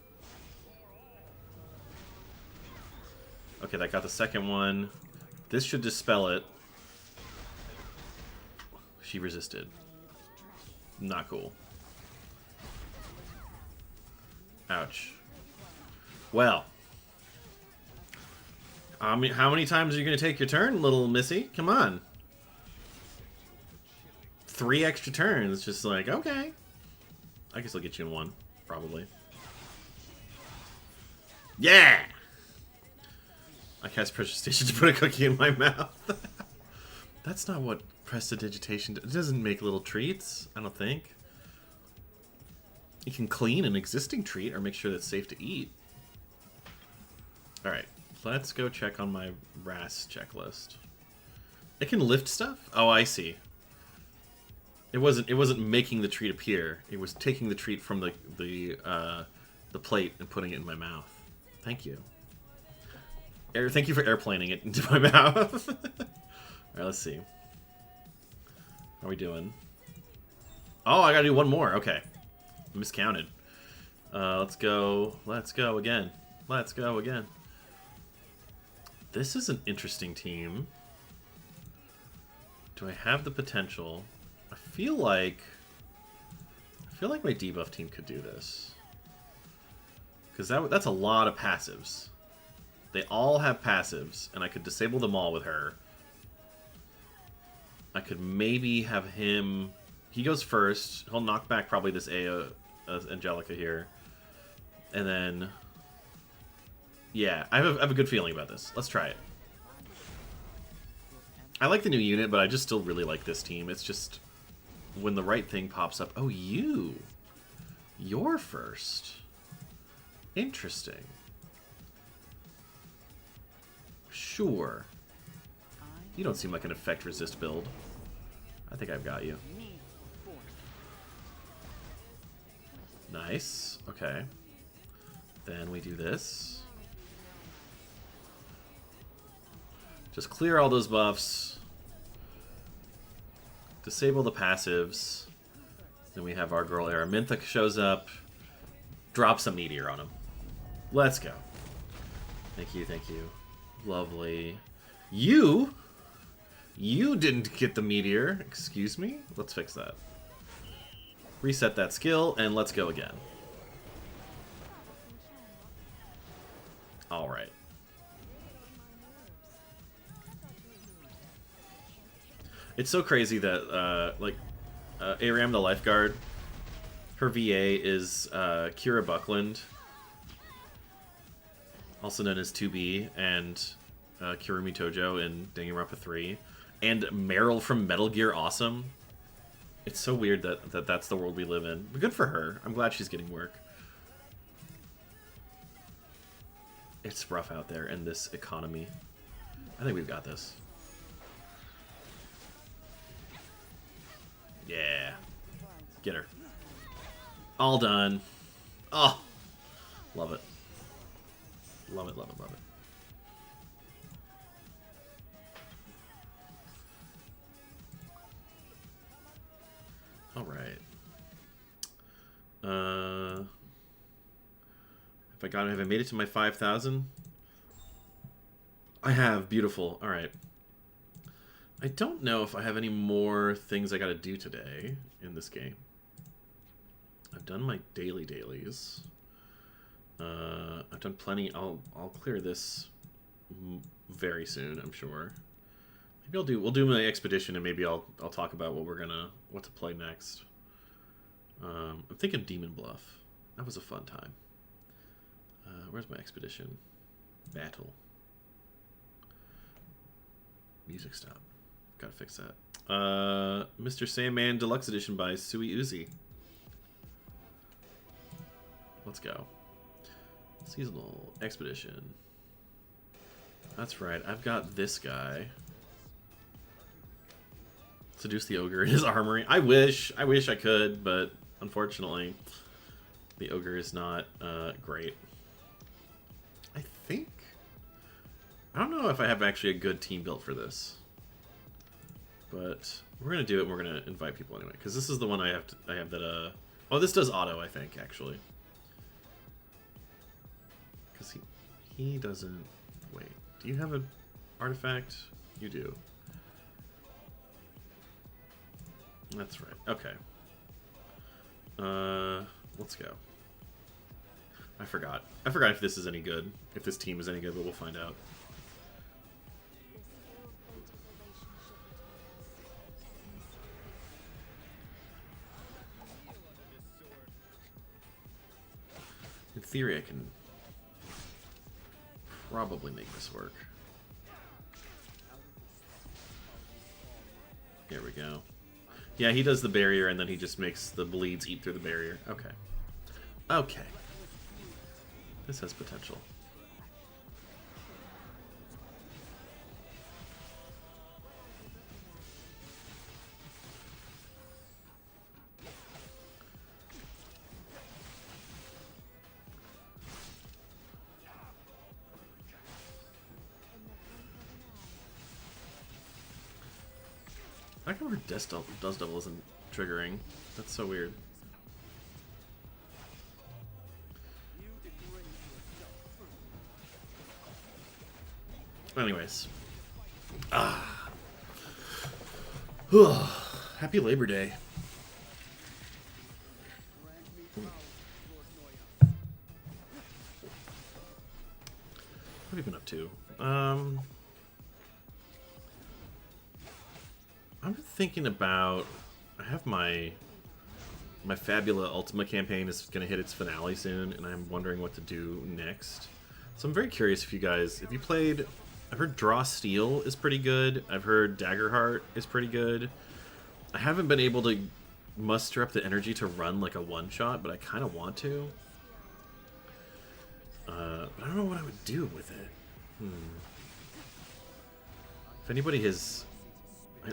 Okay, that got the second one. This should dispel it. She resisted. Not cool. Ouch. Well. I mean, how many times are you going to take your turn, little missy? Come on. 3 extra turns, just like, okay. I guess I'll get you in 1, probably. Yeah! I cast Prestidigitation to put a cookie in my mouth. That's not what Prestidigitation does. It doesn't make little treats, I don't think. You can clean an existing treat or make sure that it's safe to eat. Alright, let's go check on my RAS checklist. It can lift stuff? Oh, I see. It wasn't making the treat appear. It was taking the treat from the plate and putting it in my mouth. Thank you. Thank you for airplaning it into my mouth. Alright, let's see. How are we doing? Oh, I gotta do 1 more. Okay. Miscounted. Let's go. Let's go again. Let's go again. This is an interesting team. Do I have the potential? I feel like my debuff team could do this. Because that's a lot of passives. They all have passives, and I could disable them all with her. I could maybe have him... He goes first. He'll knock back probably this Angelica here. And then... Yeah, I have a good feeling about this. Let's try it. I like the new unit, but I just still really like this team. It's just... When the right thing pops up... Oh, you! You're first. Interesting. Sure. You don't seem like an effect resist build. I think I've got you. Nice. Okay. Then we do this. Just clear all those buffs. Disable the passives. Then we have our girl Araminta shows up. Drops a meteor on him. Let's go. Thank you, thank you. Lovely. You didn't get the meteor. Excuse me? Let's fix that. Reset that skill, and let's go again. Alright. It's so crazy that, Aram the Lifeguard, her VA is Kira Buckland, also known as 2B, and Kirumi Tojo in Danganronpa 3, and Meryl from Metal Gear Awesome. It's so weird that that's the world we live in. But good for her. I'm glad she's getting work. It's rough out there in this economy. I think we've got this. Yeah. Get her. All done. Oh. Love it. Love it, love it, love it. Alright. Have I made it to my 5,000? I have. Beautiful. Alright. I don't know if I have any more things I gotta do today in this game. I've done my dailies. I've done plenty. I'll clear this very soon, I'm sure. Maybe we'll do my expedition, and maybe I'll talk about what to play next. I'm thinking Demon Bluff. That was a fun time. Where's my expedition? Battle. Music stop. Gotta fix that. Mr. Sandman Deluxe Edition by Sui Uzi. Let's go. Seasonal Expedition. That's right. I've got this guy. Seduce the ogre in his armory. I wish I could, but unfortunately, the ogre is not great. I don't know if I have actually a good team built for this, but we're gonna do it. And we're gonna invite people anyway, because this is the one I have that. Oh, this does auto, I think, actually, because he doesn't. Wait, do you have an artifact? You do. That's right. Okay. Let's go. I forgot if this is any good. If this team is any good, but we'll find out. In theory, I can probably make this work. There we go. Yeah, he does the barrier, and then he just makes the bleeds eat through the barrier. Okay. Okay. This has potential. I can remember Dust Devil isn't triggering. That's so weird. Anyways. Happy Labor Day. What have you been up to? I'm thinking about... I have my Fabula Ultima campaign is going to hit its finale soon, and I'm wondering what to do next. So I'm very curious if you guys... If you played... I've heard Draw Steel is pretty good. I've heard Daggerheart is pretty good. I haven't been able to muster up the energy to run like a one-shot, but I kind of want to. But I don't know what I would do with it. If anybody has...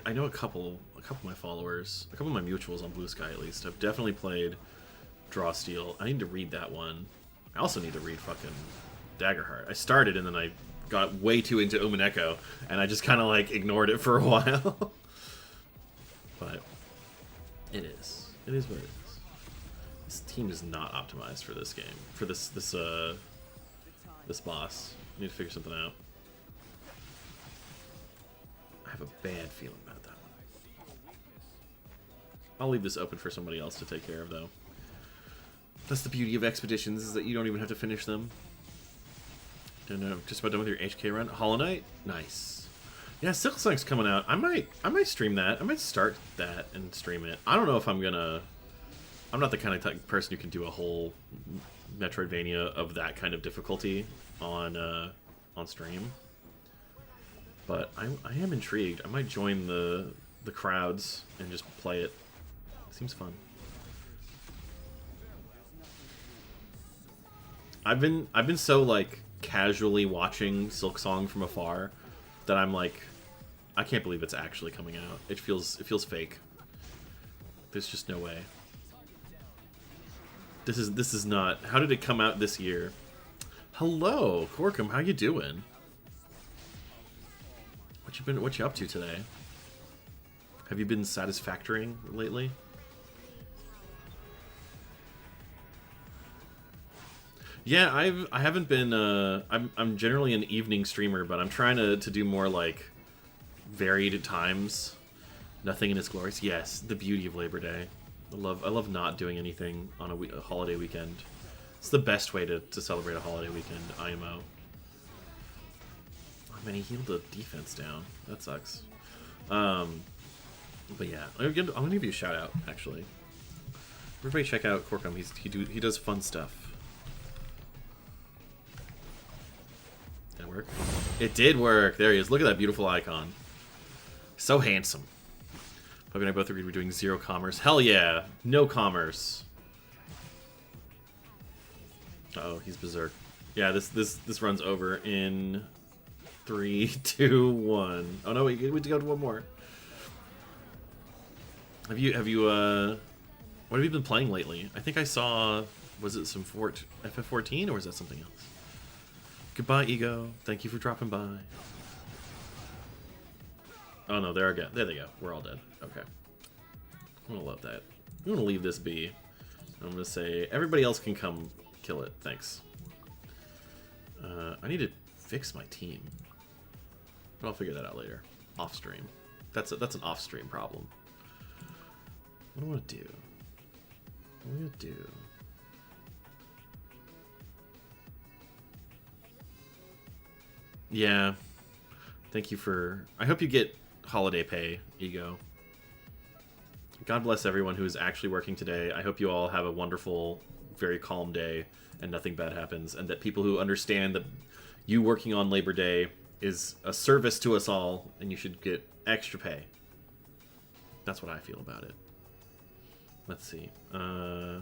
I know a couple of my followers, a couple of my mutuals on Blue Sky at least, have definitely played Draw Steel. I need to read that one. I also need to read fucking Daggerheart. I started and then I got way too into Umineko, and I just kind of like ignored it for a while. But it is what it is. This team is not optimized for this game, for this boss. I need to figure something out. I have a bad feeling about that one. I'll leave this open for somebody else to take care of, though. That's the beauty of expeditions, is that you don't even have to finish them. And just about done with your HK run. Hollow Knight? Nice. Yeah, Silksong's coming out. I might stream that. I might start that and stream it. I don't know if I'm gonna... I'm not the kind of person who can do a whole Metroidvania of that kind of difficulty on stream. But I am intrigued. I might join the crowds and just play it. Seems fun. I've been so like casually watching Silksong from afar that I'm like, I can't believe it's actually coming out. It feels fake. There's just no way. This is not. How did it come out this year? Hello, Corkum. How you doing? What you up to today? Have you been satisfactoring lately? Yeah, I haven't been. I'm generally an evening streamer, but I'm trying to do more like varied times. Nothing in its glories. Yes, the beauty of Labor Day. I love not doing anything on a holiday weekend. It's the best way to celebrate a holiday weekend. IMO. Oh man, he healed the defense down. That sucks. But yeah, I'm gonna give you a shout out actually. Everybody check out Corkum. He does fun stuff. Did that work? It did work. There he is. Look at that beautiful icon. So handsome. Puppy and I both agreed we're doing zero commerce. Hell yeah! No commerce. Uh-oh, he's berserk. Yeah, this runs over in 3, 2, 1. Oh no, we need to go to one more. Have you what have you been playing lately? I think I saw, was it some FF14 or was that something else? Goodbye, Ego. Thank you for dropping by. Oh no, there they go. We're all dead. Okay. I'm gonna love that. I'm gonna leave this be. I'm gonna say everybody else can come kill it. Thanks. I need to fix my team, but I'll figure that out later. Off stream. That's an off stream problem. What do I want to do? What do I want to do? Yeah. Thank you for... I hope you get holiday pay, Ego. God bless everyone who is actually working today. I hope you all have a wonderful very calm day and nothing bad happens, and that people who understand that you working on Labor Day is a service to us all, and you should get extra pay. That's what I feel about it. Let's see. What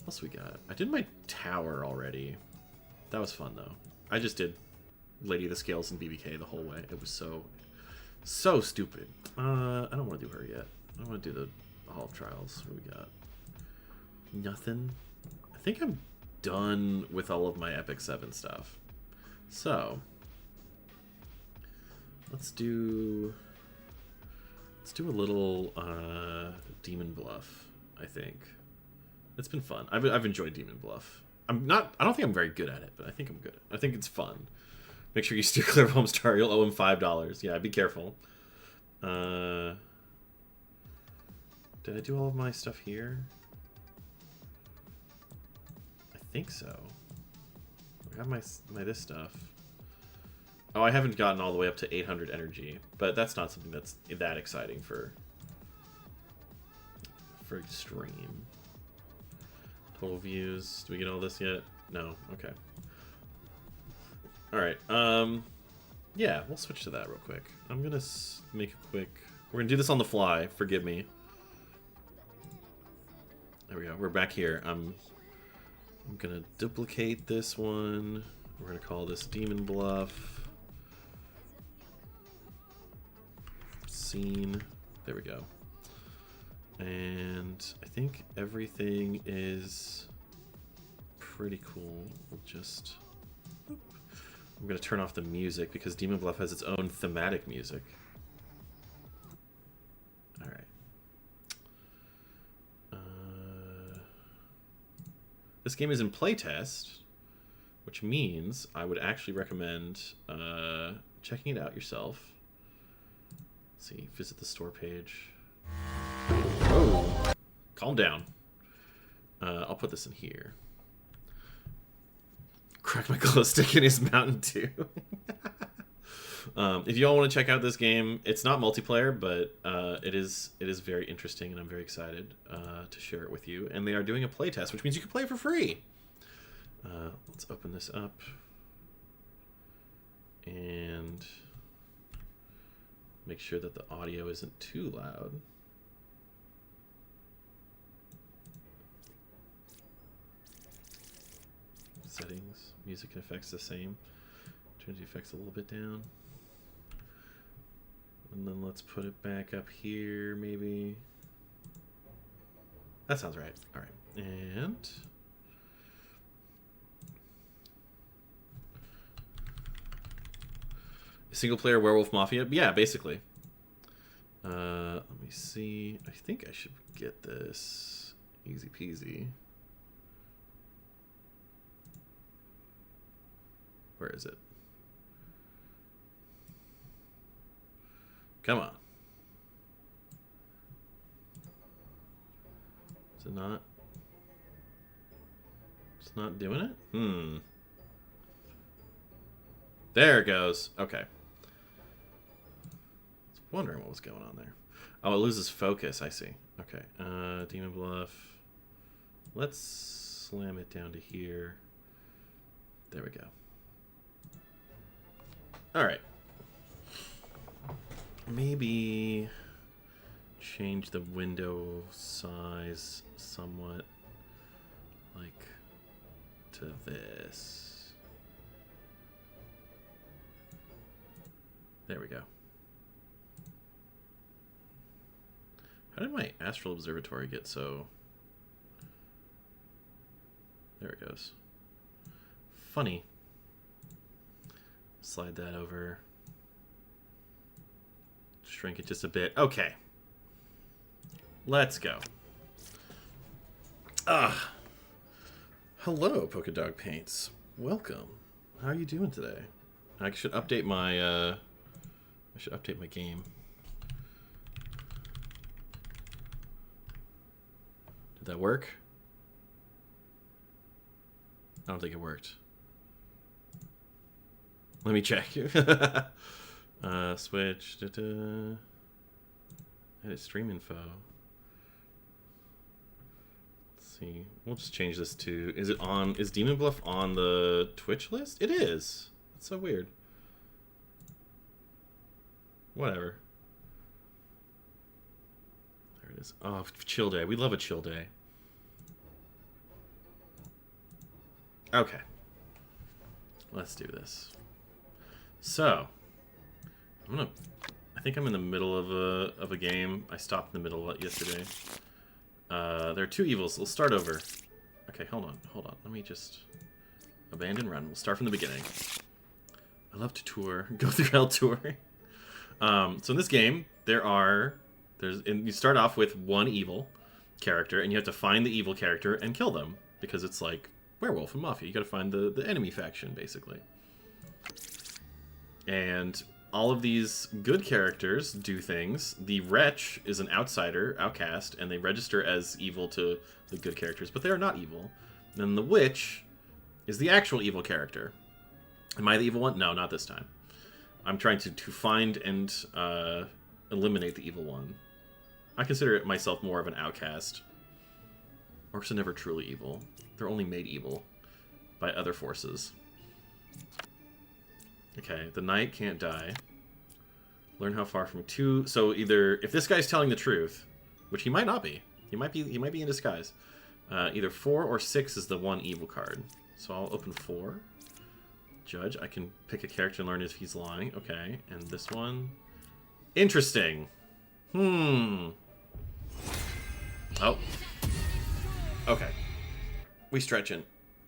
else we got? I did my tower already. That was fun, though. I just did Lady of the Scales and BBK the whole way. It was so stupid. I don't want to do her yet. I want to do the Hall of Trials. What do we got? Nothing. I think I'm done with all of my Epic 7 stuff. So, let's do a little Demon Bluff, I think. It's been fun. I've enjoyed Demon Bluff. I don't think I'm very good at it, but I think I'm good. I think it's fun. Make sure you steer clear of Homestar. You'll owe him $5. Yeah, be careful. Did I do all of my stuff here? I think so. I have my this stuff. Oh, I haven't gotten all the way up to 800 energy, but that's not something that's that exciting for stream. Total views. Do we get all this yet? No. Okay. All right. Yeah, we'll switch to that real quick. I'm gonna make a quick. We're gonna do this on the fly. Forgive me. There we go. We're back here. I'm gonna duplicate this one. We're gonna call this Demon Bluff. Scene. There we go. And I think everything is pretty cool. We'll just... I'm going to turn off the music because Demon Bluff has its own thematic music. Alright. This game is in playtest, which means I would actually recommend checking it out yourself. Let's see, visit the store page. Oh, calm down. I'll put this in here. Crack my glow stick in his Mountain Dew. If you all want to check out this game, it's not multiplayer, but it is very interesting, and I'm very excited to share it with you. And they are doing a playtest, which means you can play it for free. Let's open this up. And make sure that the audio isn't too loud. Settings, music and effects the same. Turn the effects a little bit down. And then let's put it back up here, maybe. That sounds right. All right. And single player Werewolf Mafia? Yeah, basically. Let me see. I think I should get this. Easy peasy. Where is it? Come on. Is it not? It's not doing it? There it goes. Okay. I was wondering what was going on there. Oh, it loses focus. I see. Okay. Demon Bluff. Let's slam it down to here. There we go. All right. Maybe change the window size somewhat, like to this. There we go. How did my Astral Observatory get so... There it goes. Funny. Slide that over. Shrink it just a bit. Okay. Let's go. Hello, Polka Dog Paints. Welcome. How are you doing today? I should update my game. Did that work? I don't think it worked. Let me check. Switch. Edit stream info. Let's See, we'll just change this to, is Demon Bluff on the Twitch list? It is. That's so weird. Whatever. There it is. Oh, chill day. We love a chill day. Okay. Let's do this. So, I think I'm in the middle of a game. I stopped in the middle yesterday. There are two evils. We'll start over. Okay, hold on. Let me just abandon run. We'll start from the beginning. I love to tour. Go through hell touring. So in this game, you start off with one evil character, and you have to find the evil character and kill them, because it's like Werewolf and Mafia. You got to find the enemy faction, basically. And all of these good characters do things. The Wretch is an outsider, outcast, and they register as evil to the good characters, but they are not evil. Then the Witch is the actual evil character. Am I the evil one? No, not this time. I'm trying to find and eliminate the evil one. I consider myself more of an outcast. Orcs are never truly evil. They're only made evil by other forces. Okay, the knight can't die. Learn how far from two. So either, if this guy's telling the truth, which he might not be, he might be in disguise. Either 4 or 6 is the one evil card. So I'll open 4. Judge. I can pick a character and learn if he's lying. Okay, and this one. Interesting. Oh. Okay. We stretching.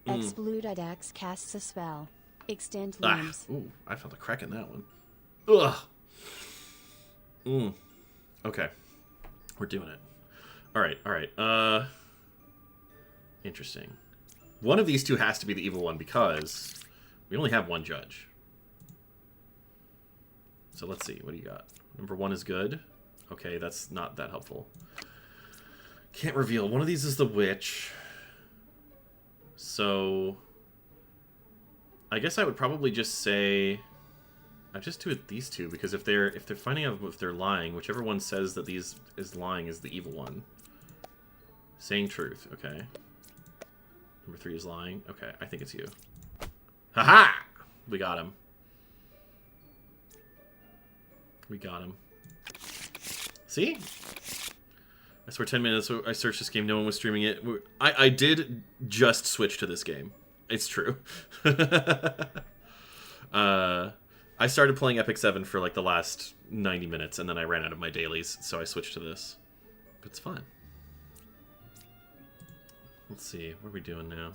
Expludadex casts a spell. Extend limbs. Ooh, I felt a crack in that one. Ugh. Okay. We're doing it. Alright. Interesting. One of these two has to be the evil one because we only have one judge. So let's see. What do you got? Number 1 is good. Okay, that's not that helpful. Can't reveal. One of these is the witch. So I guess I would probably just say I just do it these two, because if they're finding out if they're lying, whichever one says that these is lying is the evil one. Saying truth, okay. Number 3 is lying. Okay, I think it's you. Haha! We got him. We got him. See? I swear 10 minutes I searched this game, no one was streaming it. I did just switch to this game. It's true. I started playing Epic 7 for like the last 90 minutes, and then I ran out of my dailies, so I switched to this. But it's fun. Let's see, what are we doing now?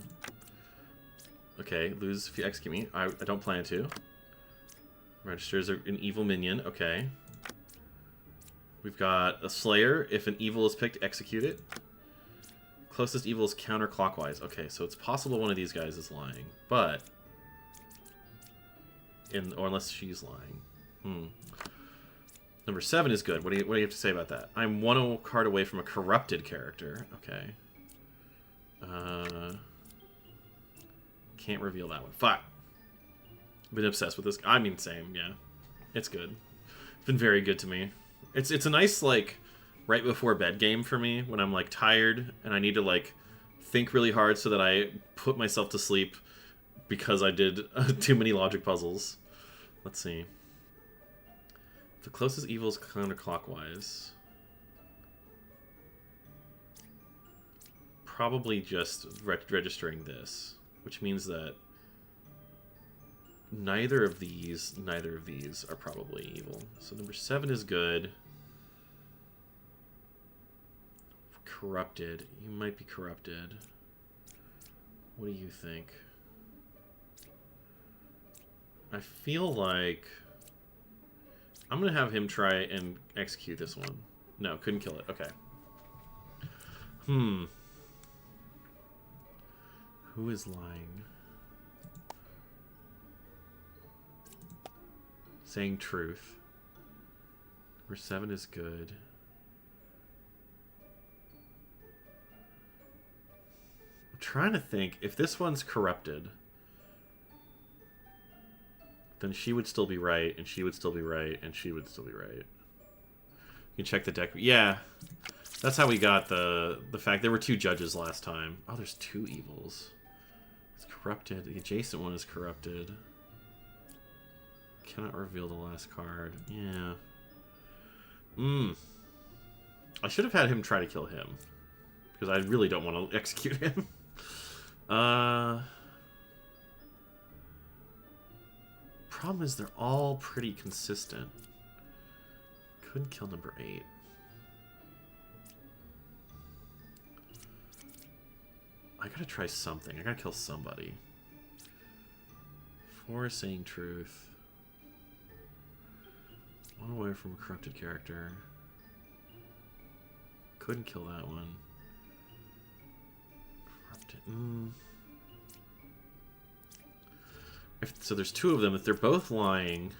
Okay, lose if you execute me. I don't plan to. Registers an evil minion, okay. We've got a Slayer. If an evil is picked, execute it. Closest evil is counterclockwise. Okay, so it's possible one of these guys is lying, but or unless she's lying. Number 7 is good. What do you have to say about that? I'm 1 card away from a corrupted character. Okay. Can't reveal that one. Fuck. Been obsessed with this. I mean, same. Yeah, it's good. It's been very good to me. It's a nice like right before bed game for me when I'm like tired and I need to like think really hard so that I put myself to sleep because I did too many logic puzzles. Let's see. The closest evil is counterclockwise. Probably just registering this, which means that neither of these are probably evil. So number 7 is good. Corrupted. You might be corrupted. What do you think? I feel like I'm gonna have him try and execute this one. No, couldn't kill it. Okay. Who is lying? Saying truth. Number 7 is good. I'm trying to think. If this one's corrupted, then she would still be right, and she would still be right, and she would still be right. You can check the deck. Yeah. That's how we got the fact there were 2 judges last time. Oh, there's 2 evils. It's corrupted. The adjacent one is corrupted. Cannot reveal the last card. Yeah. I should have had him try to kill him. Because I really don't want to execute him. Problem is they're all pretty consistent. Couldn't kill number 8. I gotta try something. I gotta kill somebody. 4 saying truth. 1 away from a corrupted character. Couldn't kill that one. Corrupted. So there's 2 of them. If they're both lying,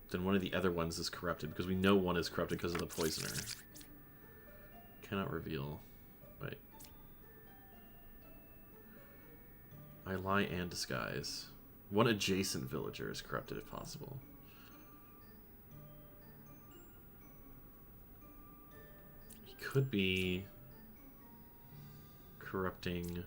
then one of the other ones is corrupted, because we know one is corrupted because of the poisoner. Cannot reveal. Wait. I lie and disguise. One adjacent villager is corrupted if possible. He could be corrupting.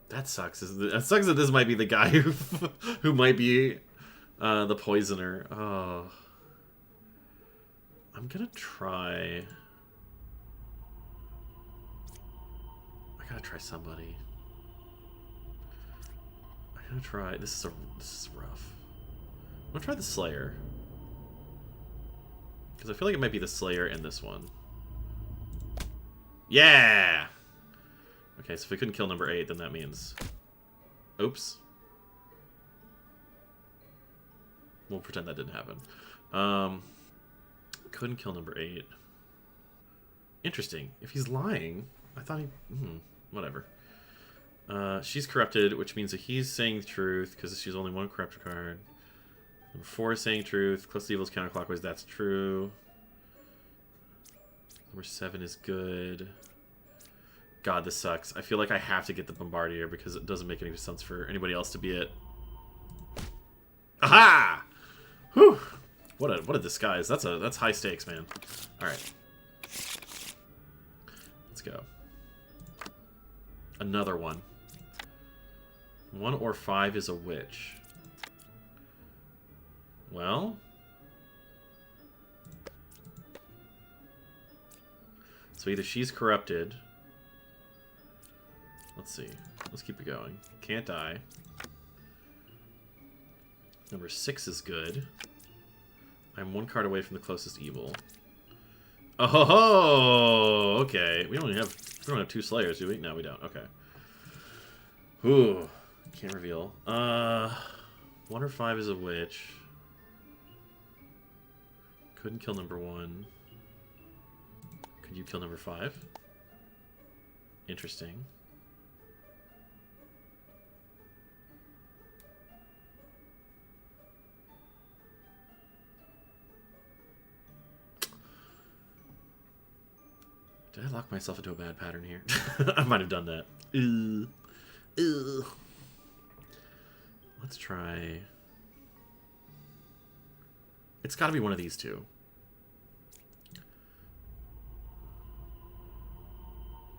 That sucks. That sucks that this might be the guy who might be the poisoner. Oh. I'm gonna try. I gotta try somebody. I gotta try. This is rough. I'm gonna try the Slayer, because I feel like it might be the Slayer in this one. Yeah. Okay, so if we couldn't kill number 8, then that means. Oops. We'll pretend that didn't happen. Couldn't kill number 8. Interesting. If he's lying, I thought he... whatever. She's corrupted, which means that he's saying the truth, because she's only 1 corrupted card. Number 4 is saying truth. Close to evil is counterclockwise. That's true. Number 7 is good. God, this sucks. I feel like I have to get the Bombardier, because it doesn't make any sense for anybody else to be it. Aha! Whew! What a disguise. That's high stakes, man. Alright. Let's go. Another one. 1 or 5 is a witch. Well. So either she's corrupted. Let's see. Let's keep it going. Can't die. Number 6 is good. I'm 1 card away from the closest evil. Oh ho ho! Okay. We don't have 2 Slayers, do we? No, we don't. Okay. Ooh. Can't reveal. 1 or 5 is a witch. Couldn't kill number 1. Could you kill number 5? Interesting. Did I lock myself into a bad pattern here? I might have done that. Let's try... It's got to be one of these 2.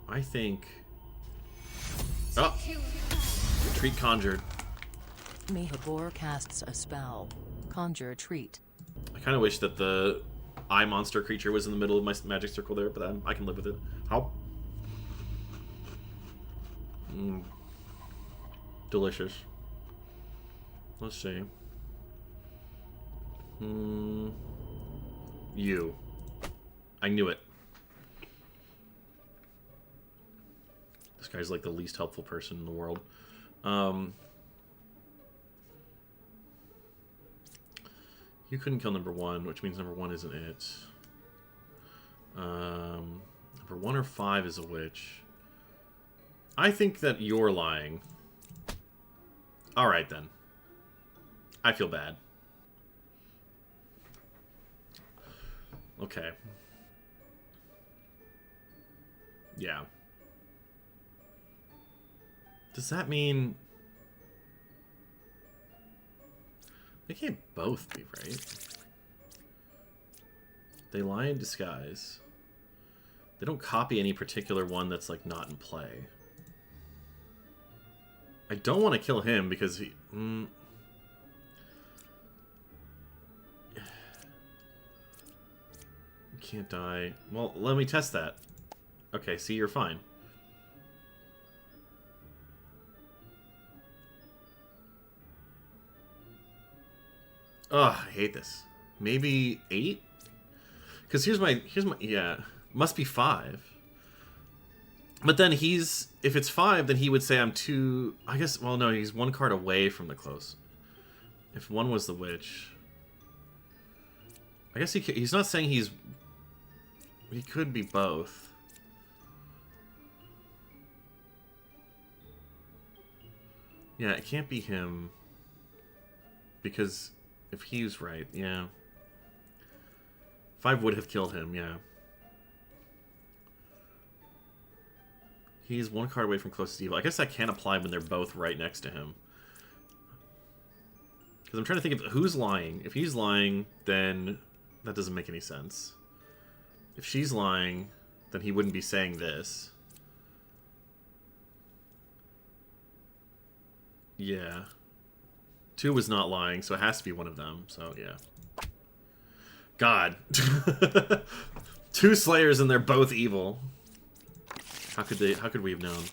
I think... Oh! Retreat conjured. Mehabor casts a spell. Conjure treat. I kind of wish that the eye monster creature was in the middle of my magic circle there, but I can live with it. How? Delicious. Let's see. You. I knew it. This guy's like the least helpful person in the world. You couldn't kill number 1, which means number 1 isn't it. Number 1 or 5 is a witch. I think that you're lying. Alright then. I feel bad. Okay. Yeah. Does that mean... They can't both be right. They lie in disguise. They don't copy any particular one that's, like, not in play. I don't want to kill him because he... Can't die. Well, let me test that. Okay, see, you're fine. Ugh, I hate this. Maybe 8? Because here's my, yeah, must be 5. But then he's, if it's 5, then he would say I'm 2, I guess, well, no, he's 1 card away from the close. If 1 was the witch. I guess he's not saying he's, he could be both. Yeah, it can't be him. Because if he's right, yeah. 5 would have killed him, yeah. He's 1 card away from closest evil. I guess that can apply when they're both right next to him. Because I'm trying to think of who's lying. If he's lying, then that doesn't make any sense. If she's lying, then he wouldn't be saying this. Yeah. 2 was not lying, so it has to be one of them. So, yeah. God. 2 Slayers and they're both evil. How could we have known?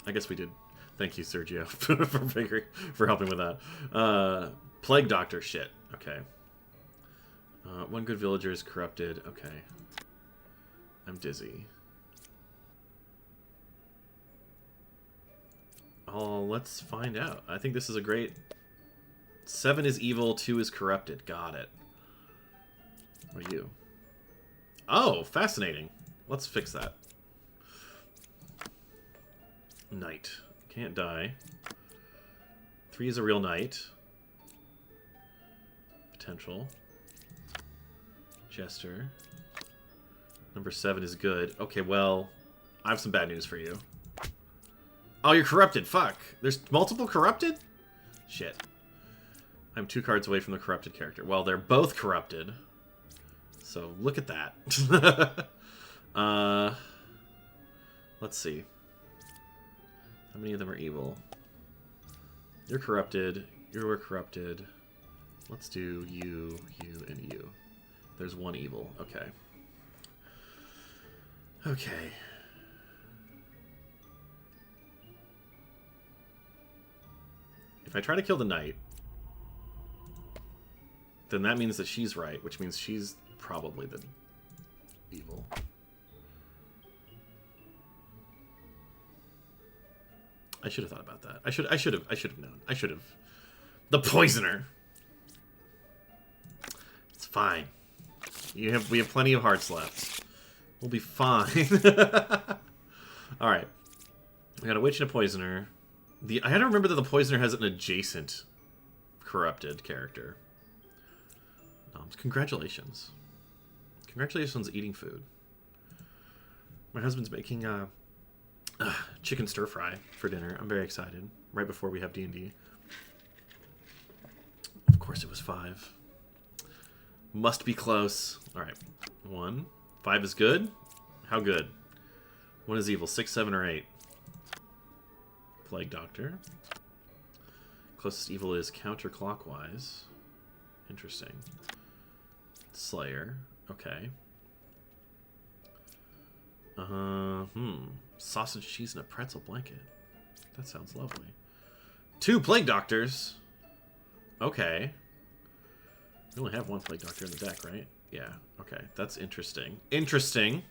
I guess we did. Thank you, Sergio, for helping with that. Plague Doctor shit. Okay. 1 good villager is corrupted. Okay. I'm dizzy. Oh, let's find out. I think this is a great... 7 is evil, 2 is corrupted. Got it. What are you? Oh, fascinating. Let's fix that. Knight. Can't die. 3 is a real knight. Potential. Jester. Number 7 is good. Okay, well, I have some bad news for you. Oh, you're corrupted. Fuck. There's multiple corrupted? Shit. I'm 2 cards away from the corrupted character. Well, they're both corrupted. So, look at that. Let's see. How many of them are evil? You're corrupted. You're corrupted. Let's do you, and you. There's 1 evil. Okay. Okay. If I try to kill the knight, then that means that she's right, which means she's probably the evil. I should have thought about that. I should have known. I should have. The poisoner. It's fine. We have plenty of hearts left. We'll be fine. All right. We got a witch and a poisoner. I had to remember that the poisoner has an adjacent corrupted character. Congratulations. Congratulations on eating food. My husband's making chicken stir fry for dinner. I'm very excited. Right before we have D&D. Of course it was 5. Must be close. Alright. 1. 5 is good. How good? 1 is evil. 6, 7, or 8. Plague Doctor. Closest evil is counterclockwise. Interesting. Slayer. Okay. Sausage, cheese, and a pretzel blanket. That sounds lovely. 2 Plague Doctors. Okay. We only have 1 Plague Doctor in the deck, right? Yeah. Okay. That's interesting. Interesting.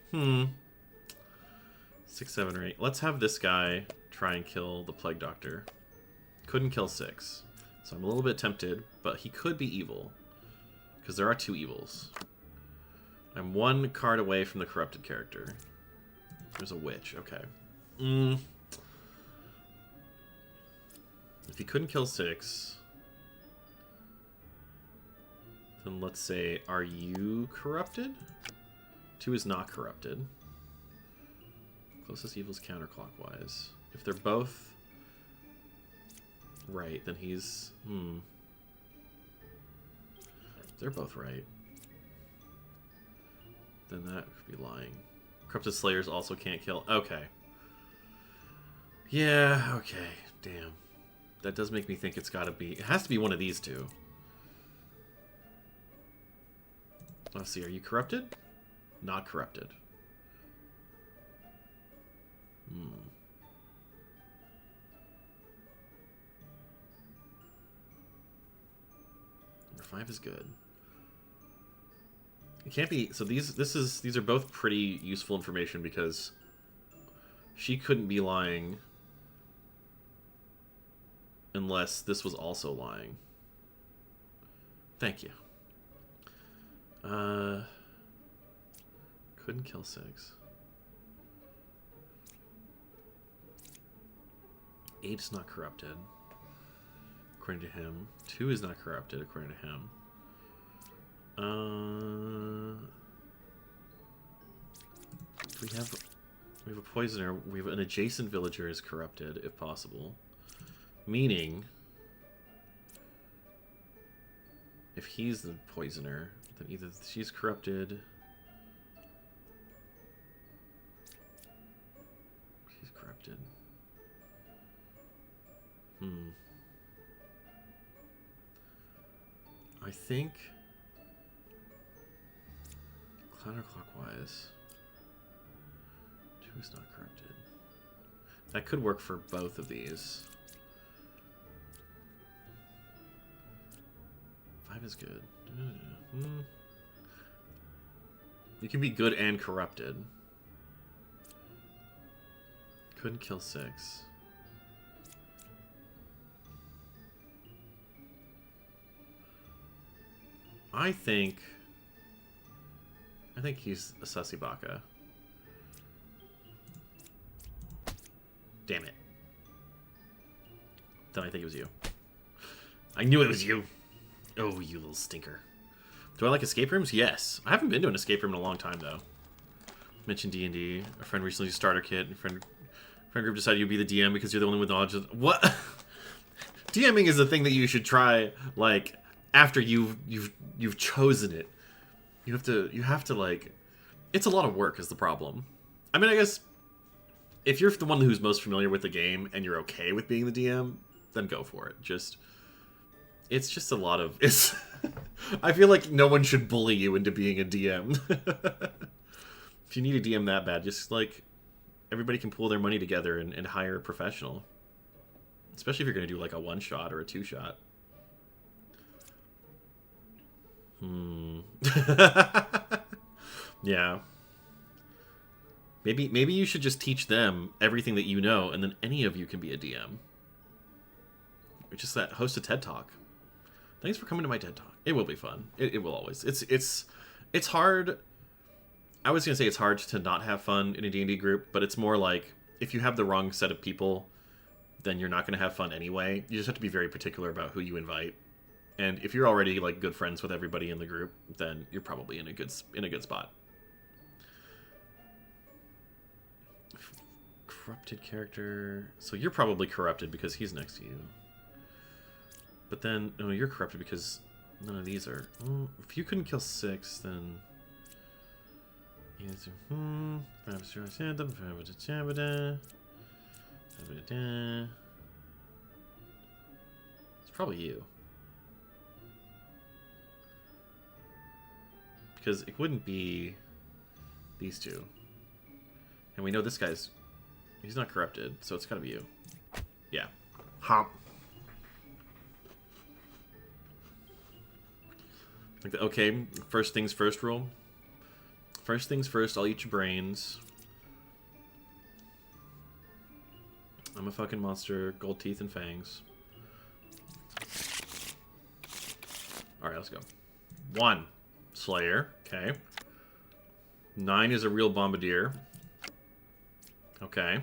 6, 7, or 8. Let's have this guy try and kill the Plague Doctor. Couldn't kill 6. So I'm a little bit tempted, but he could be evil. Because there are 2 evils. I'm 1 card away from the corrupted character. There's a witch. Okay. If he couldn't kill 6, then let's say, are you corrupted? 2 is not corrupted. Closest evil is counterclockwise. If they're both right, then he's... They're both right. Then that could be lying. Corrupted Slayers also can't kill. Okay. Yeah, okay. Damn. That does make me think it's gotta be... It has to be one of these two. Let's see, are you corrupted? Not corrupted. Hmm. Number 5 is good. It can't be... So these are both pretty useful information because she couldn't be lying unless this was also lying. Thank you. Couldn't kill 6. 8's not corrupted, according to him. 2 is not corrupted, according to him. We have a poisoner. We have an adjacent villager is corrupted, if possible. Meaning, if he's the poisoner, then either she's corrupted. She's corrupted. I think counterclockwise. 2 is not corrupted. That could work for both of these. 5 is good. You can be good and corrupted. Couldn't kill 6. I think he's a sussy baka. Damn it. Then I think it was you. I knew it was you. Oh, you little stinker. Do I like escape rooms? Yes. I haven't been to an escape room in a long time, though. Mentioned D&D. A friend recently starter kit. And friend group decided you'd be the DM because you're the only with knowledge of... What? DMing is the thing that you should try, like, after you've chosen it. You have to, like... It's a lot of work is the problem. I mean, I guess... If you're the one who's most familiar with the game and you're okay with being the DM, then go for it. It's just a lot of... I feel like no one should bully you into being a DM. If you need a DM that bad, just, like... Everybody can pool their money together and hire a professional. Especially if you're going to do, like, a one-shot or a two-shot. Yeah. Maybe you should just teach them everything that you know, and then any of you can be a DM. Or just that host a TED Talk. Thanks for coming to my TED Talk. It will be fun. It will always. It's hard. I was gonna say it's hard to not have fun in a D&D group, but it's more like if you have the wrong set of people, then you're not gonna have fun anyway. You just have to be very particular about who you invite. And if you're already like good friends with everybody in the group, then you're probably in a good spot. Corrupted character. So you're probably corrupted because he's next to you. But then, no, you're corrupted because none of these are... Well, if you couldn't kill 6, then... It's probably you. Because it wouldn't be these two. And we know this guy's... He's not corrupted, so it's gotta be you. Yeah. Hop. Like the, okay, first things first rule. First things first, I'll eat your brains. I'm a fucking monster, gold teeth and fangs. Alright, let's go. 1. Slayer, okay. 9 is a real bombardier. Okay.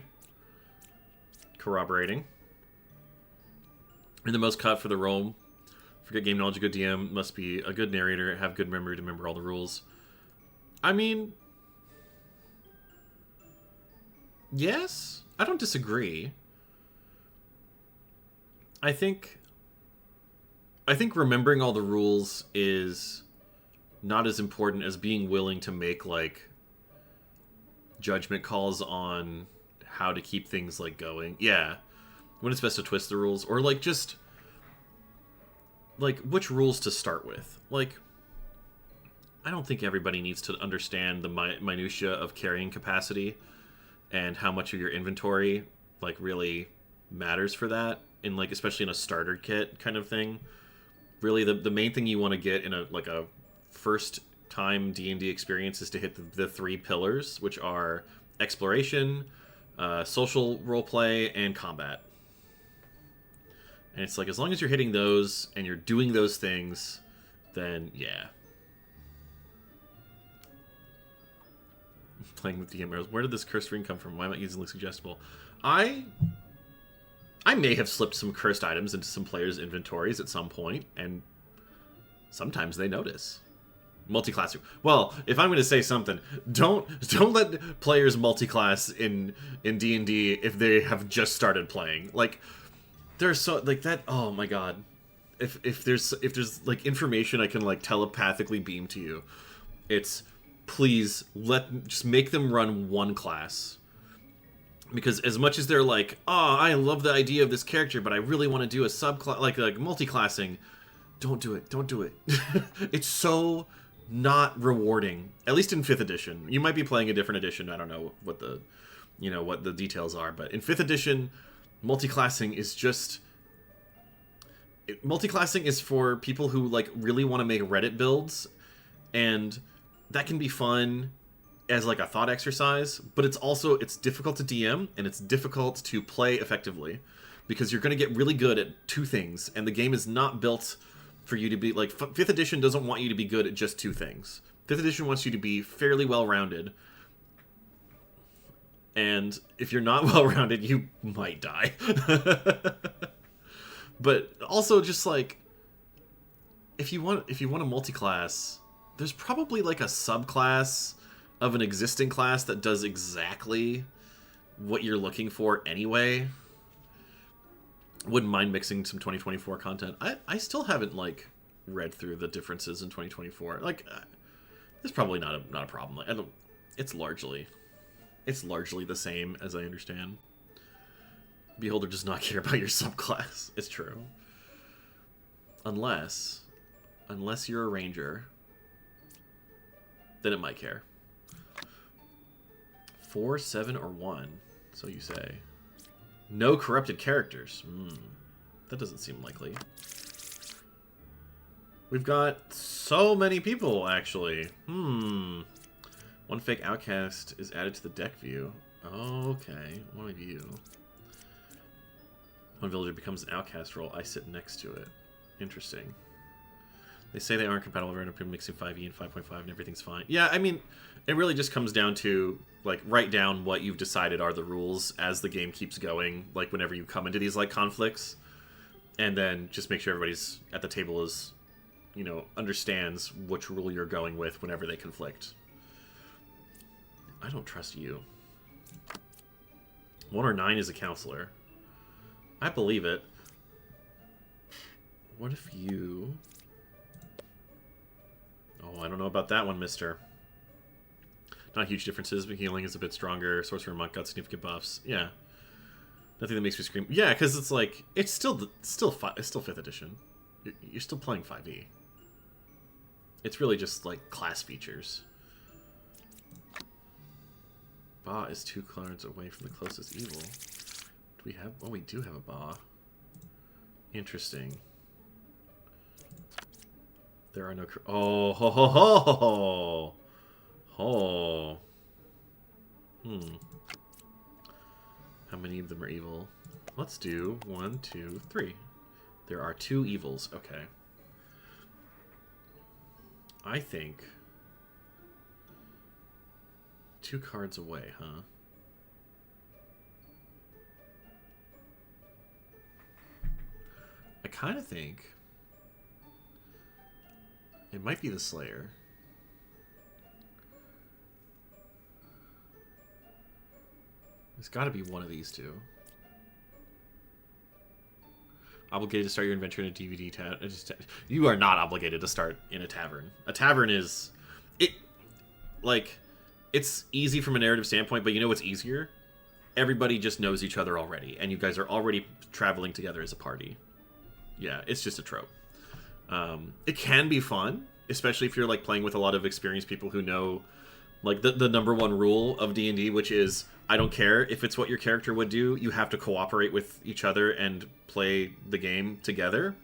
Corroborating. And the most cut for the role. Forget game knowledge, a good DM must be a good narrator, have good memory to remember all the rules. I mean... Yes? I don't disagree. I think... I think remembering all the rules is not as important as being willing to make, like, judgment calls on how to keep things, like, going. Yeah. When it's best to twist the rules. Or, like, just... like, which rules to start with. Like, I don't think everybody needs to understand the minutia of carrying capacity and how much of your inventory, like, really matters for that. In, like, especially in a starter kit kind of thing. Really, the main thing you want to get in a, like, a first time D&D experience is to hit the 3 pillars, which are exploration, social roleplay, and combat. And it's like, as long as you're hitting those and you're doing those things, then yeah. Playing with DM arrows. Where did this cursed ring come from? Why am I easily suggestible? I may have slipped some cursed items into some players' inventories at some point, and sometimes they notice. Multiclassing. Well, if I'm going to say something, don't let players multiclass in D&D if they have just started playing. Like, there's so, like, that, oh my god. If there's like information I can, like, telepathically beam to you, it's please just make them run one class. Because as much as they're like, oh, I love the idea of this character, but I really want to do a subclass, like multiclassing, don't do it. Don't do it. It's so not rewarding. At least in 5th edition. You might be playing a different edition. I don't know what the, what the details are, but in 5th edition, multiclassing is just... multiclassing is for people who, like, really want to make Reddit builds, and that can be fun as, like, a thought exercise, but it's difficult to DM, and it's difficult to play effectively, because you're going to get really good at 2 things, and the game is not built for you to be, like, 5th edition doesn't want you to be good at just 2 things. 5th edition wants you to be fairly well-rounded, and if you're not well-rounded, you might die. But also, just, like, if you want a multi-class, there's probably, like, a subclass of an existing class that does exactly what you're looking for anyway. Wouldn't mind mixing some 2024 content. I still haven't, like, read through the differences in 2024. Like, it's probably not a problem. Like, it's largely the same as I understand. Beholder does not care about your subclass. It's true. Unless you're a ranger, then it might care. 4, 7, or 1, so you say. No corrupted characters. That doesn't seem likely. We've got so many people, actually. One fake outcast is added to the deck view. Okay, one of you. One villager becomes an outcast role. I sit next to it. Interesting. They say they aren't compatible. We're up mixing 5e and 5.5 and everything's fine. Yeah, I mean, it really just comes down to, like, write down what you've decided are the rules as the game keeps going, like, whenever you come into these, like, conflicts. And then just make sure everybody's at the table is, understands which rule you're going with whenever they conflict. I don't trust you. 1 or 9 is a counselor. I believe it. What if you... Oh, I don't know about that one, mister. Not huge differences, but healing is a bit stronger. Sorcerer and Monk got significant buffs. Yeah. Nothing that makes me scream. Yeah, because it's like, it's still 5th edition. You're still playing 5e. It's really just, like, class features. Ba is 2 cards away from the closest evil. Do we have... Oh, we do have a Ba. Interesting. There are no... Oh, ho, ho, ho, ho. How many of them are evil? Let's do 1, 2, 3. There are 2 evils. Okay. I think... 2 cards away, huh? I kind of think... It might be the Slayer. There's got to be one of these 2. Obligated to start your adventure in a DVD tavern. You are not obligated to start in a tavern. A tavern is... It's easy from a narrative standpoint, but you know what's easier? Everybody just knows each other already, and you guys are already traveling together as a party. Yeah, it's just a trope. It can be fun, especially if you're like playing with a lot of experienced people who know like the number one rule of D&D, which is I don't care if it's what your character would do, you have to cooperate with each other and play the game together.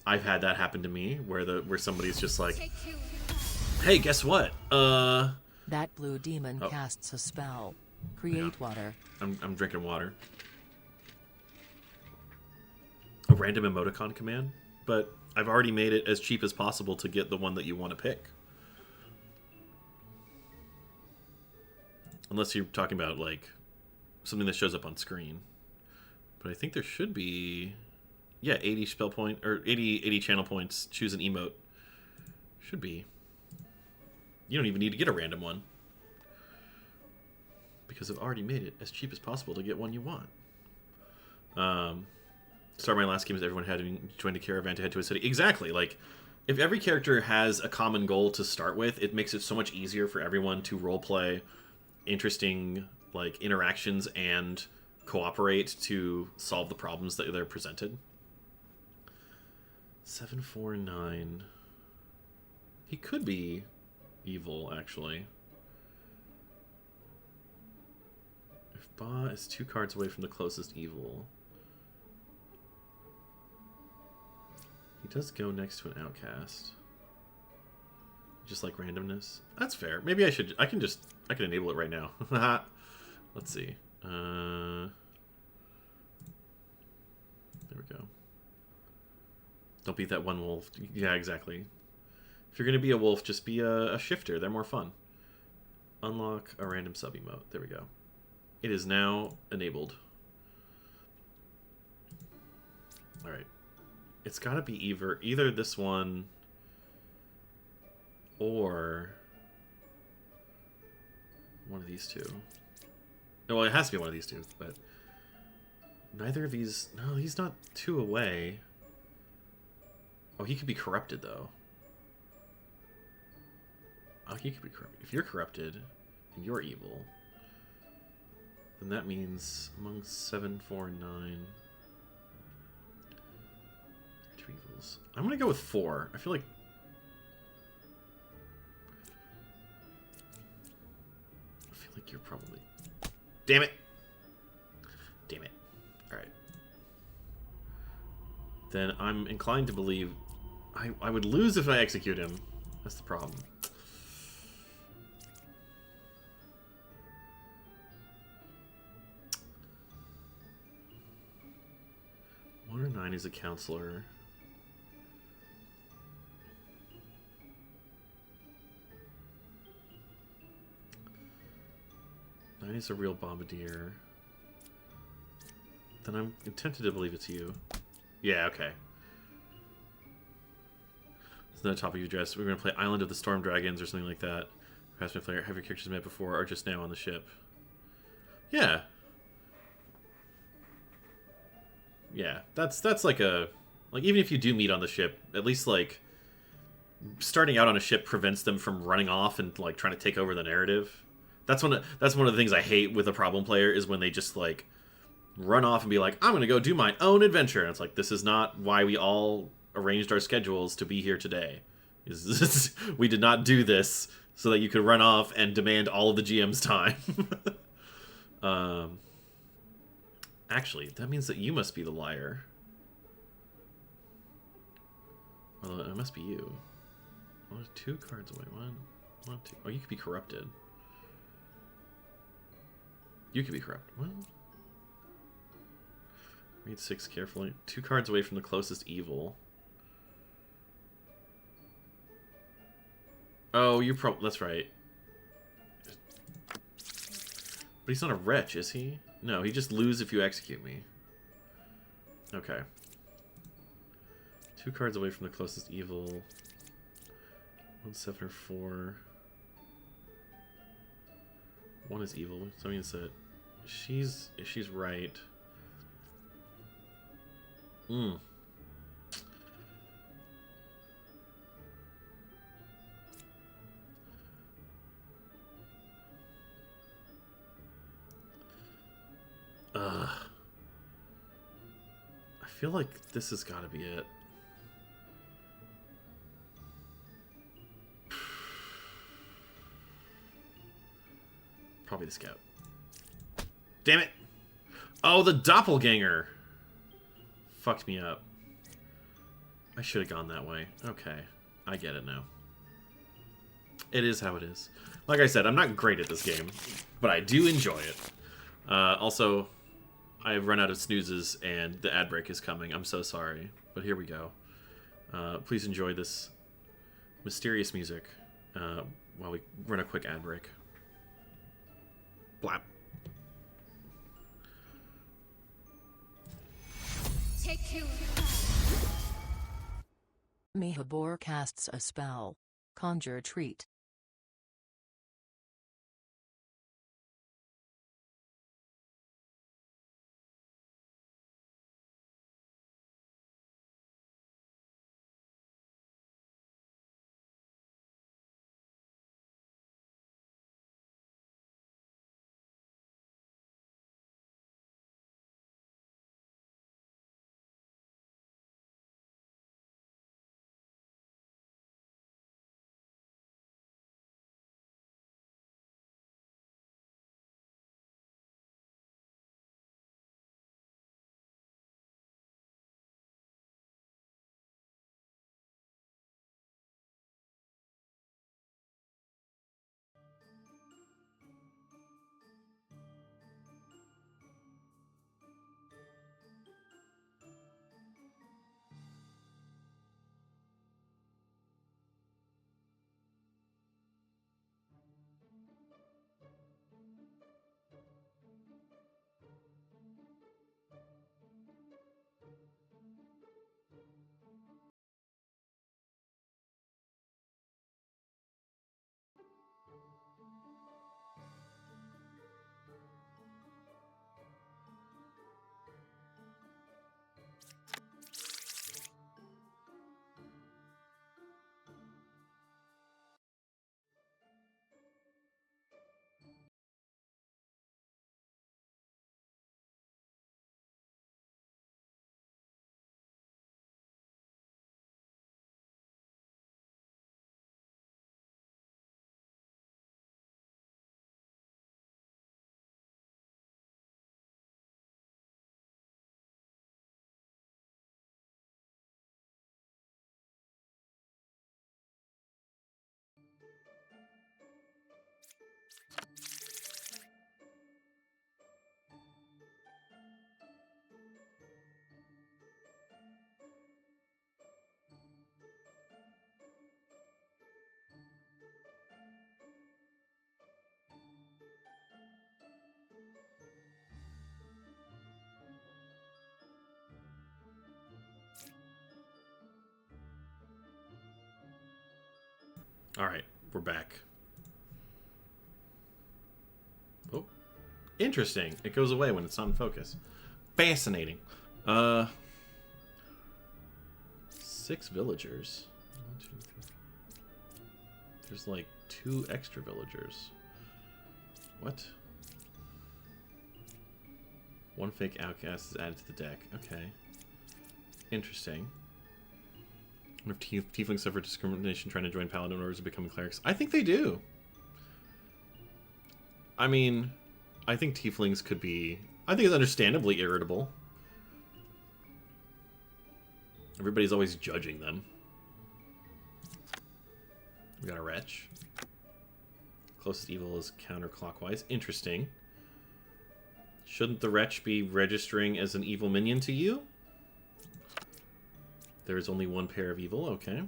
I've had that happen to me where somebody's just like, hey, guess what? That blue demon casts a spell. Create water. I'm drinking water. A random emoticon command, but I've already made it as cheap as possible to get the one that you want to pick. Unless you're talking about like something that shows up on screen. But I think there should be 80 spell point or 80 channel points, choose an emote. Should be. You don't even need to get a random one. Because I've already made it as cheap as possible to get one you want. Start my last game as everyone had joined a caravan to head to a city. Exactly. Like, if every character has a common goal to start with, it makes it so much easier for everyone to roleplay interesting like interactions and cooperate to solve the problems that they're presented. 749. He could be evil, actually. If Ba is 2 cards away from the closest evil. He does go next to an outcast. Just like randomness. That's fair. Maybe I can enable it right now. Let's see. There we go. Don't beat that one wolf. Yeah, exactly. If you're going to be a wolf, just be a shifter. They're more fun. Unlock a random sub-emote. There we go. It is now enabled. Alright. It's got to be either this one or one of these two. Well, it has to be one of these two, but neither of these... No, he's not 2 away. Oh, he could be corrupted, though. Oh, he could be corrupted. If you're corrupted and you're evil, then that means among 7, 4, 9... 2 evils. I'm gonna go with 4. I feel like... you're probably... Damn it! Damn it. Alright. Then I'm inclined to believe... I would lose if I execute him. That's the problem. One or 9 is a counselor. Nine is a real bombardier. Then I'm tempted to believe it's you. Yeah, okay. It's not top of your dress. We're going to play Island of the Storm Dragons or something like that. Perhaps my player, have your characters met before or just now on the ship? Yeah. Yeah, that's like a... Like, even if you do meet on the ship, at least, like, starting out on a ship prevents them from running off and, like, trying to take over the narrative. That's one of the things I hate with a problem player is when they just, like, run off and be like, I'm going to go do my own adventure. And it's like, this is not why we all arranged our schedules to be here today. We did not do this so that you could run off and demand all of the GM's time. Actually, that means that you must be the liar. Well, it must be you. Well, there's 2 cards away. One, 2. Oh, you could be corrupted. You could be corrupted. Well, read 6 carefully. 2 cards away from the closest evil. Oh, you're that's right. But he's not a wretch, is he? No, he just lose if you execute me. Okay. 2 cards away from the closest evil. 1, 7, or 4. 1 is evil, so that means that she's right. Mm. I feel like this has got to be it. Probably the scout. Damn it! Oh, the doppelganger! Fucked me up. I should have gone that way. Okay. I get it now. It is how it is. Like I said, I'm not great at this game, but I do enjoy it. Also, I've run out of snoozes and the ad break is coming. I'm so sorry, but here we go. Please enjoy this mysterious music while we run a quick ad break. Blap. Take two. Mihabor casts a spell. Conjure Treat. Alright, we're back. Oh. Interesting. It goes away when it's not in focus. Fascinating. 6 villagers. 1, 2, 3. There's like 2 extra villagers. What? 1 fake outcast is added to the deck. Okay. Interesting. I wonder if tieflings suffer discrimination trying to join paladin orders and become clerics. I think they do. I mean, I think tieflings could be... I think it's understandably irritable. Everybody's always judging them. We got a wretch. Closest evil is counterclockwise. Interesting. Shouldn't the wretch be registering as an evil minion to you? There is only 1 pair of evil, okay.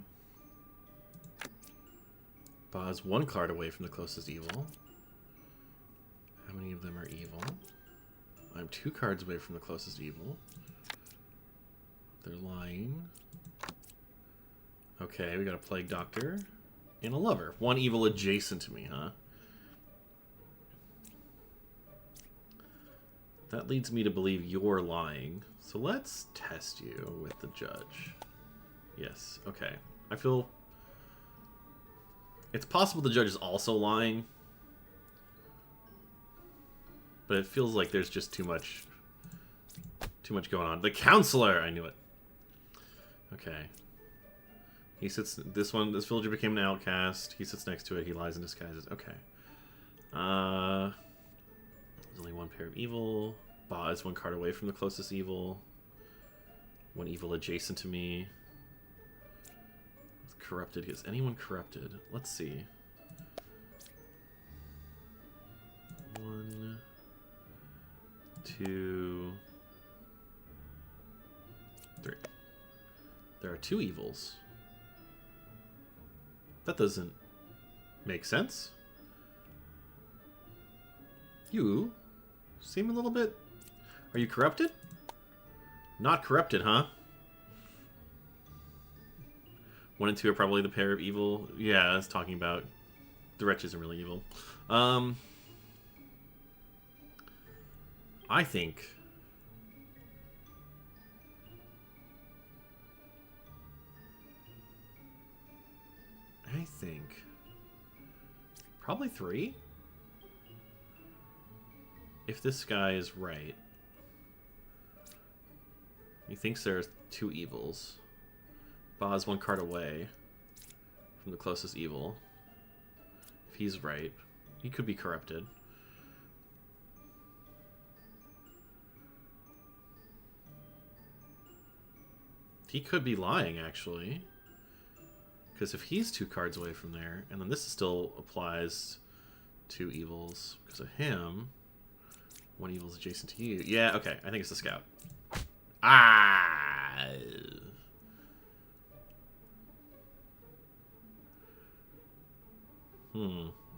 Ba's 1 card away from the closest evil. How many of them are evil? I'm 2 cards away from the closest evil. They're lying. Okay, we got a Plague Doctor and a Lover. 1 evil adjacent to me, huh? That leads me to believe you're lying. So let's test you with the judge. Yes, okay. I feel... It's possible the judge is also lying. But it feels like there's just too much going on. The counselor! I knew it. Okay. He sits... This villager became an outcast. He sits next to it. He lies in disguises. Okay. There's only one pair of evil. Ba is one card away from the closest evil. One evil adjacent to me. It's corrupted. Is anyone corrupted? Let's see. 1, 2, 3. There are 2 evils. That doesn't make sense. You seem a little bit... Are you corrupted? Not corrupted, huh? 1 and 2 are probably the pair of evil. Yeah, I was talking about... The wretch isn't really evil. I think... Probably 3? If this guy is right. He thinks there's 2 evils. Ba's 1 card away from the closest evil. If he's right, he could be corrupted. He could be lying, actually. Because if he's 2 cards away from there, and then this still applies 2 evils because of him. 1 evil is adjacent to you. Yeah, okay. I think it's the scout. Ah!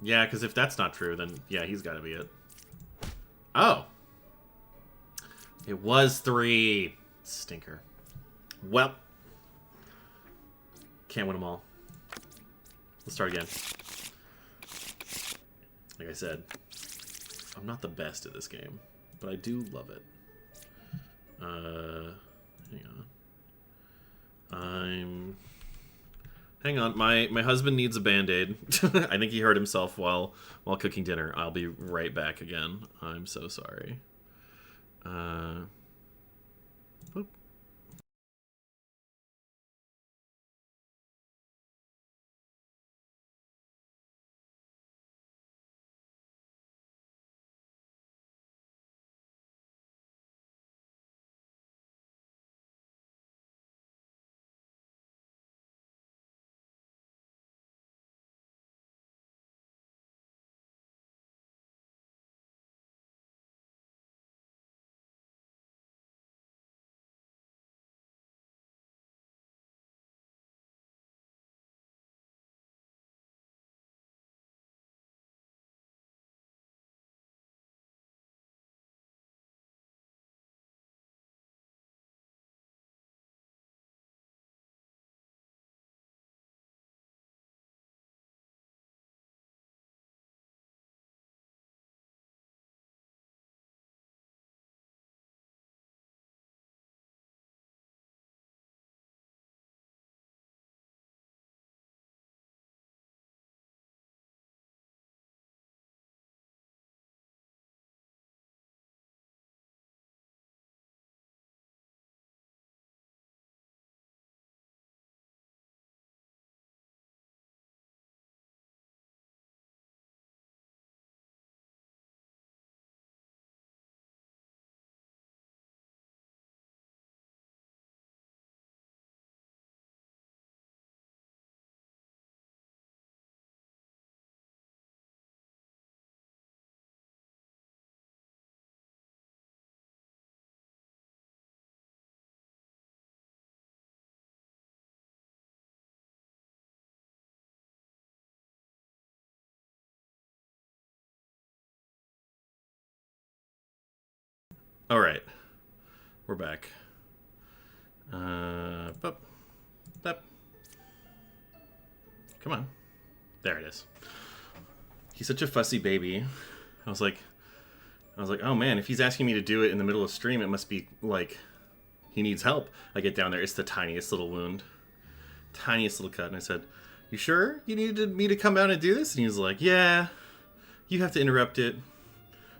Yeah, because if that's not true, then yeah, he's got to be it. Oh! It was 3! Stinker. Well. Can't win them all. Let's start again. Like I said, I'm not the best at this game, but I do love it. Hang on. Hang on. My husband needs a band-aid. I think he hurt himself while cooking dinner. I'll be right back again. I'm so sorry. Whoop. All right, we're back. Bup, bup. Come on, there it is. He's such a fussy baby. I was like, I was like, oh man, if he's asking me to do it in the middle of stream, it must be like he needs help. I get down there, it's the tiniest little wound. Tiniest little cut. And I said, you sure you needed me to come down and do this? And he was like, yeah, you have to interrupt it.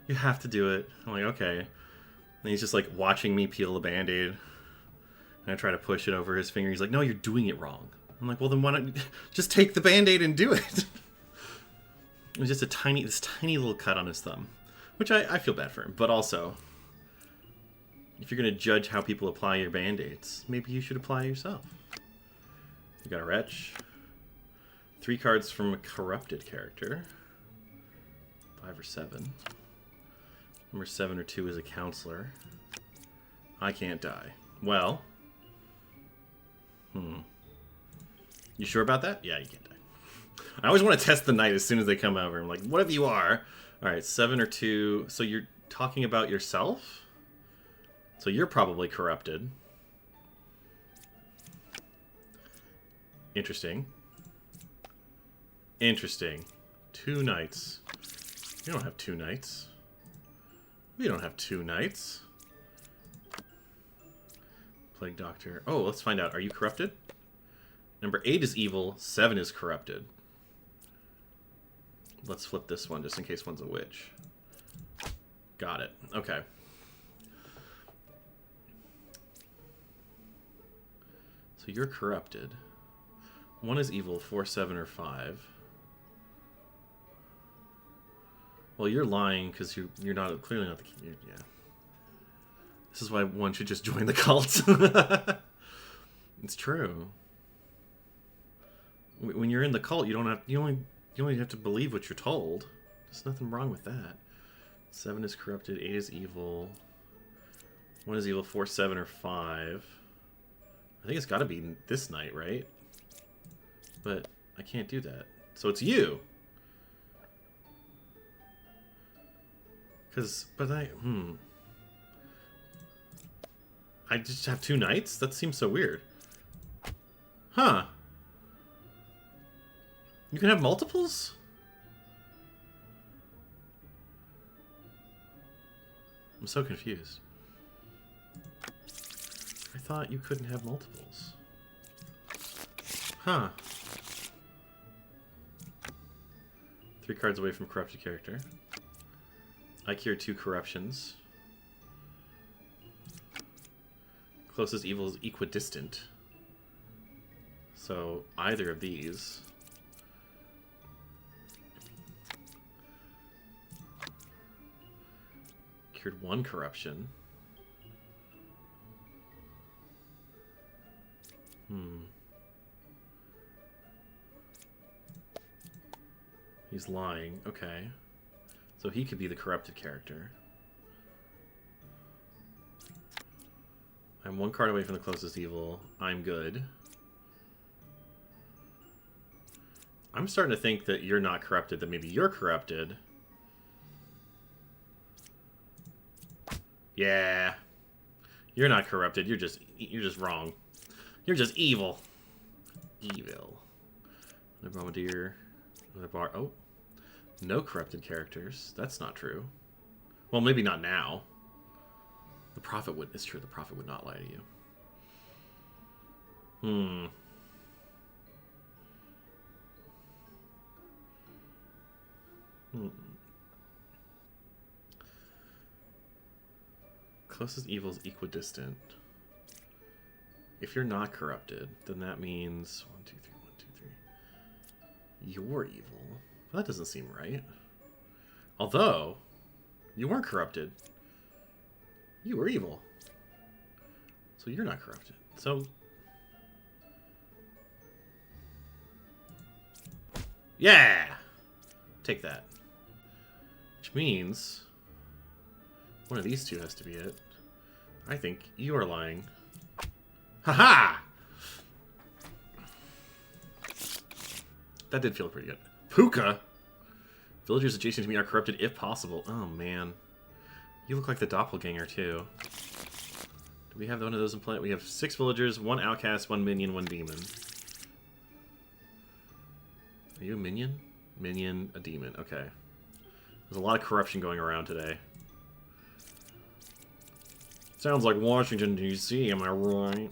You have to do it. I'm like, okay. And he's just like watching me peel the Band-Aid. And I try to push it over his finger. He's like, no, you're doing it wrong. I'm like, well, then why don't you just take the Band-Aid and do it? It was just this tiny little cut on his thumb. Which I feel bad for him. But also, if you're going to judge how people apply your Band-Aids, maybe you should apply yourself. You got a Wretch. 3 cards from a corrupted character. 5 or 7. Number 7 or 2 is a counselor. I can't die. Well. You sure about that? Yeah, you can't die. I always want to test the knight as soon as they come over. I'm like, what if you are? Alright, 7 or 2. So you're talking about yourself? So you're probably corrupted. Interesting. Interesting. 2 knights. You don't have 2 knights. We don't have 2 knights. Plague Doctor. Oh, let's find out. Are you corrupted? Number 8 is evil. 7 is corrupted. Let's flip this one just in case one's a witch. Got it. Okay. So you're corrupted. 1 is evil. 4, 7, or 5. Well, you're lying because you're not clearly not the king. Yeah. This is why one should just join the cult. It's true. When you're in the cult, you only have to believe what you're told. There's nothing wrong with that. 7 is corrupted. 8 is evil. 1 is evil. 4, 7, or 5. I think it's got to be this night, right? But I can't do that. So it's you. I just have 2 knights? That seems so weird. Huh. You can have multiples? I'm so confused. I thought you couldn't have multiples. Huh. 3 cards away from corrupted character. I cured 2 corruptions. Closest evil is equidistant. So either of these. Cured 1 corruption. He's lying. Okay. So he could be the corrupted character. I'm 1 card away from the closest evil. I'm good. I'm starting to think that you're not corrupted, that maybe you're corrupted. Yeah. You're not corrupted. You're just wrong. You're just evil. Evil. Another bombardier. Another bar. Oh. No corrupted characters. That's not true. Well, maybe not now. The Prophet would... It's true, the Prophet would not lie to you. Closest evil is equidistant. If you're not corrupted, then that means... 1, 2, 3, 1, 2, 3. You're evil. Well, that doesn't seem right. Although, you weren't corrupted. You were evil. So you're not corrupted. So... Yeah! Take that. Which means... one of these two has to be it. I think you are lying. Haha! That did feel pretty good. Puka! Villagers adjacent to me are corrupted if possible. Oh, man. You look like the doppelganger, too. Do we have one of those in play? We have 6 villagers, 1 outcast, 1 minion, 1 demon. Are you a minion? Minion, a demon. Okay. There's a lot of corruption going around today. Sounds like Washington, D.C., am I right?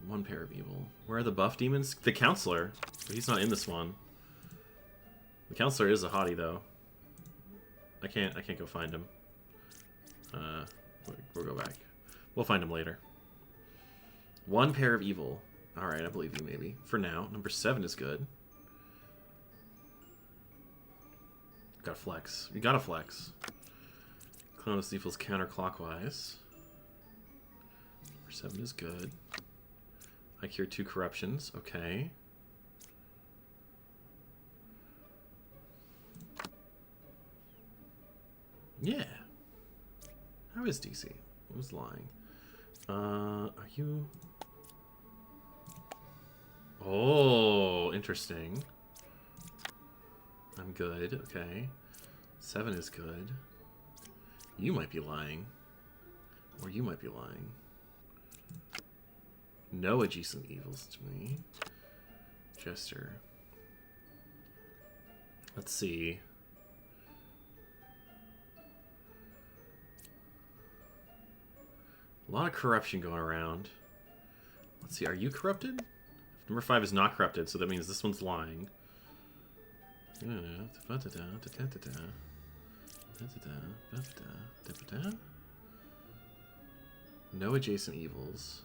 One pair of evil. Where are the buff demons? The counselor. But he's not in this one. The counselor is a hottie, though. I can't go find him. We'll go back. We'll find him later. One pair of evil. Alright, I believe you, maybe. For now. Number 7 is good. Got to flex. You gotta flex. Clonus equals counterclockwise. Number 7 is good. I cure 2 corruptions. Okay. Yeah. How is DC? I was lying. Are you... Oh, interesting. I'm good. Okay. 7 is good. You might be lying. Or you might be lying. No adjacent evils to me. Jester. Let's see. A lot of corruption going around. Let's see, are you corrupted? Number 5 is not corrupted, so that means this one's lying. No adjacent evils.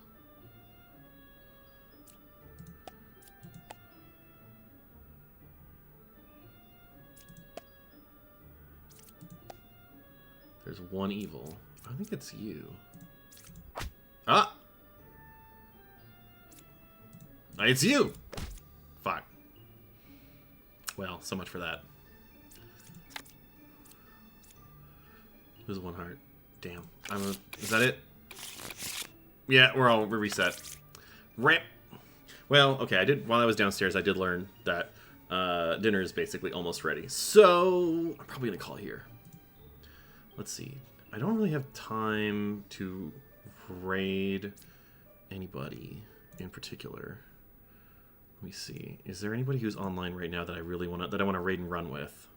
There's one evil. I think it's you. Ah! It's you! Fuck. Well, so much for that. There's one heart. Damn. Is that it? Yeah, we're reset. Rip! Well, okay, while I was downstairs, I did learn that dinner is basically almost ready. So, I'm probably gonna call here. Let's see. I don't really have time to raid anybody in particular. Let me see. Is there anybody who's online right now that I really want to raid and run with?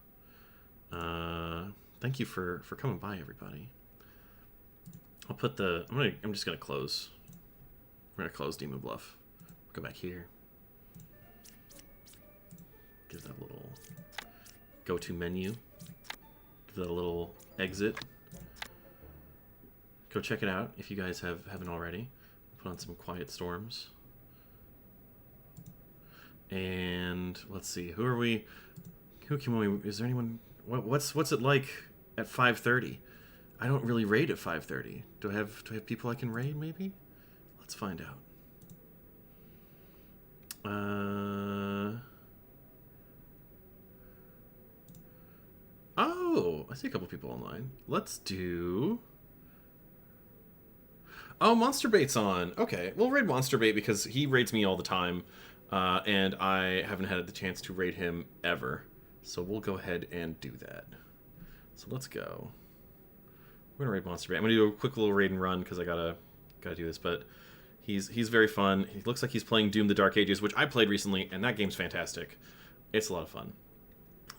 Thank you for coming by, everybody. I'll put the I'm just gonna close. We're gonna close Demon Bluff. Go back here. Give that a little go-to menu. Give that a little exit. Go check it out if you guys haven't already. Put on some Quiet Storms. And let's see, who can we? Is there anyone? What's it like at 5:30? I don't really raid at 5:30. Do I have people I can raid? Maybe. Let's find out. Oh, I see a couple people online. Let's do. Oh, Monster Bait's on. Okay, we'll raid Monster Bait because he raids me all the time, and I haven't had the chance to raid him ever. So we'll go ahead and do that. So let's go. We're gonna raid Monster Bait. I'm gonna do a quick little raid and run because I gotta do this. But he's very fun. He looks like he's playing Doom: The Dark Ages, which I played recently, and that game's fantastic. It's a lot of fun.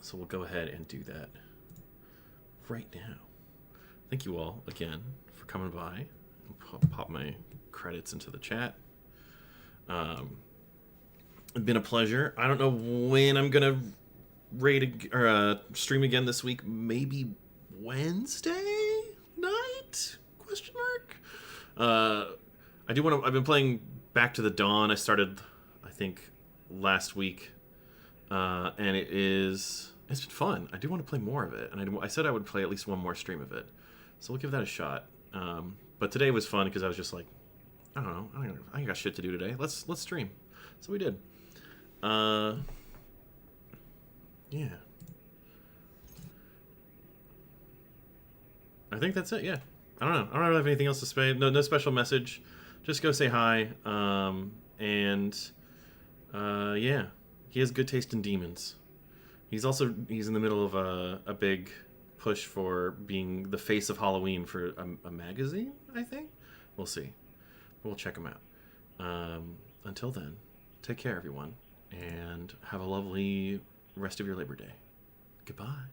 So we'll go ahead and do that right now. Thank you all again for coming by. Pop my credits into the chat. It's been a pleasure. I don't know when I'm gonna raid or stream again this week. Maybe Wednesday night? Question mark. I do want to. I've been playing Back to the Dawn. I started, I think, last week, and it's been fun. I do want to play more of it, and I said I would play at least one more stream of it. So we'll give that a shot. But today was fun because I was just like, I don't know, I got shit to do today. Let's stream. So we did. Yeah. I think that's it. Yeah. I don't know. I don't have anything else to say. No special message. Just go say hi. Yeah, he has good taste in demons. He's in the middle of a big push for being the face of Halloween for a magazine, I think. We'll see. We'll check him out. Until then, take care, everyone, and have a lovely rest of your Labor Day. Goodbye.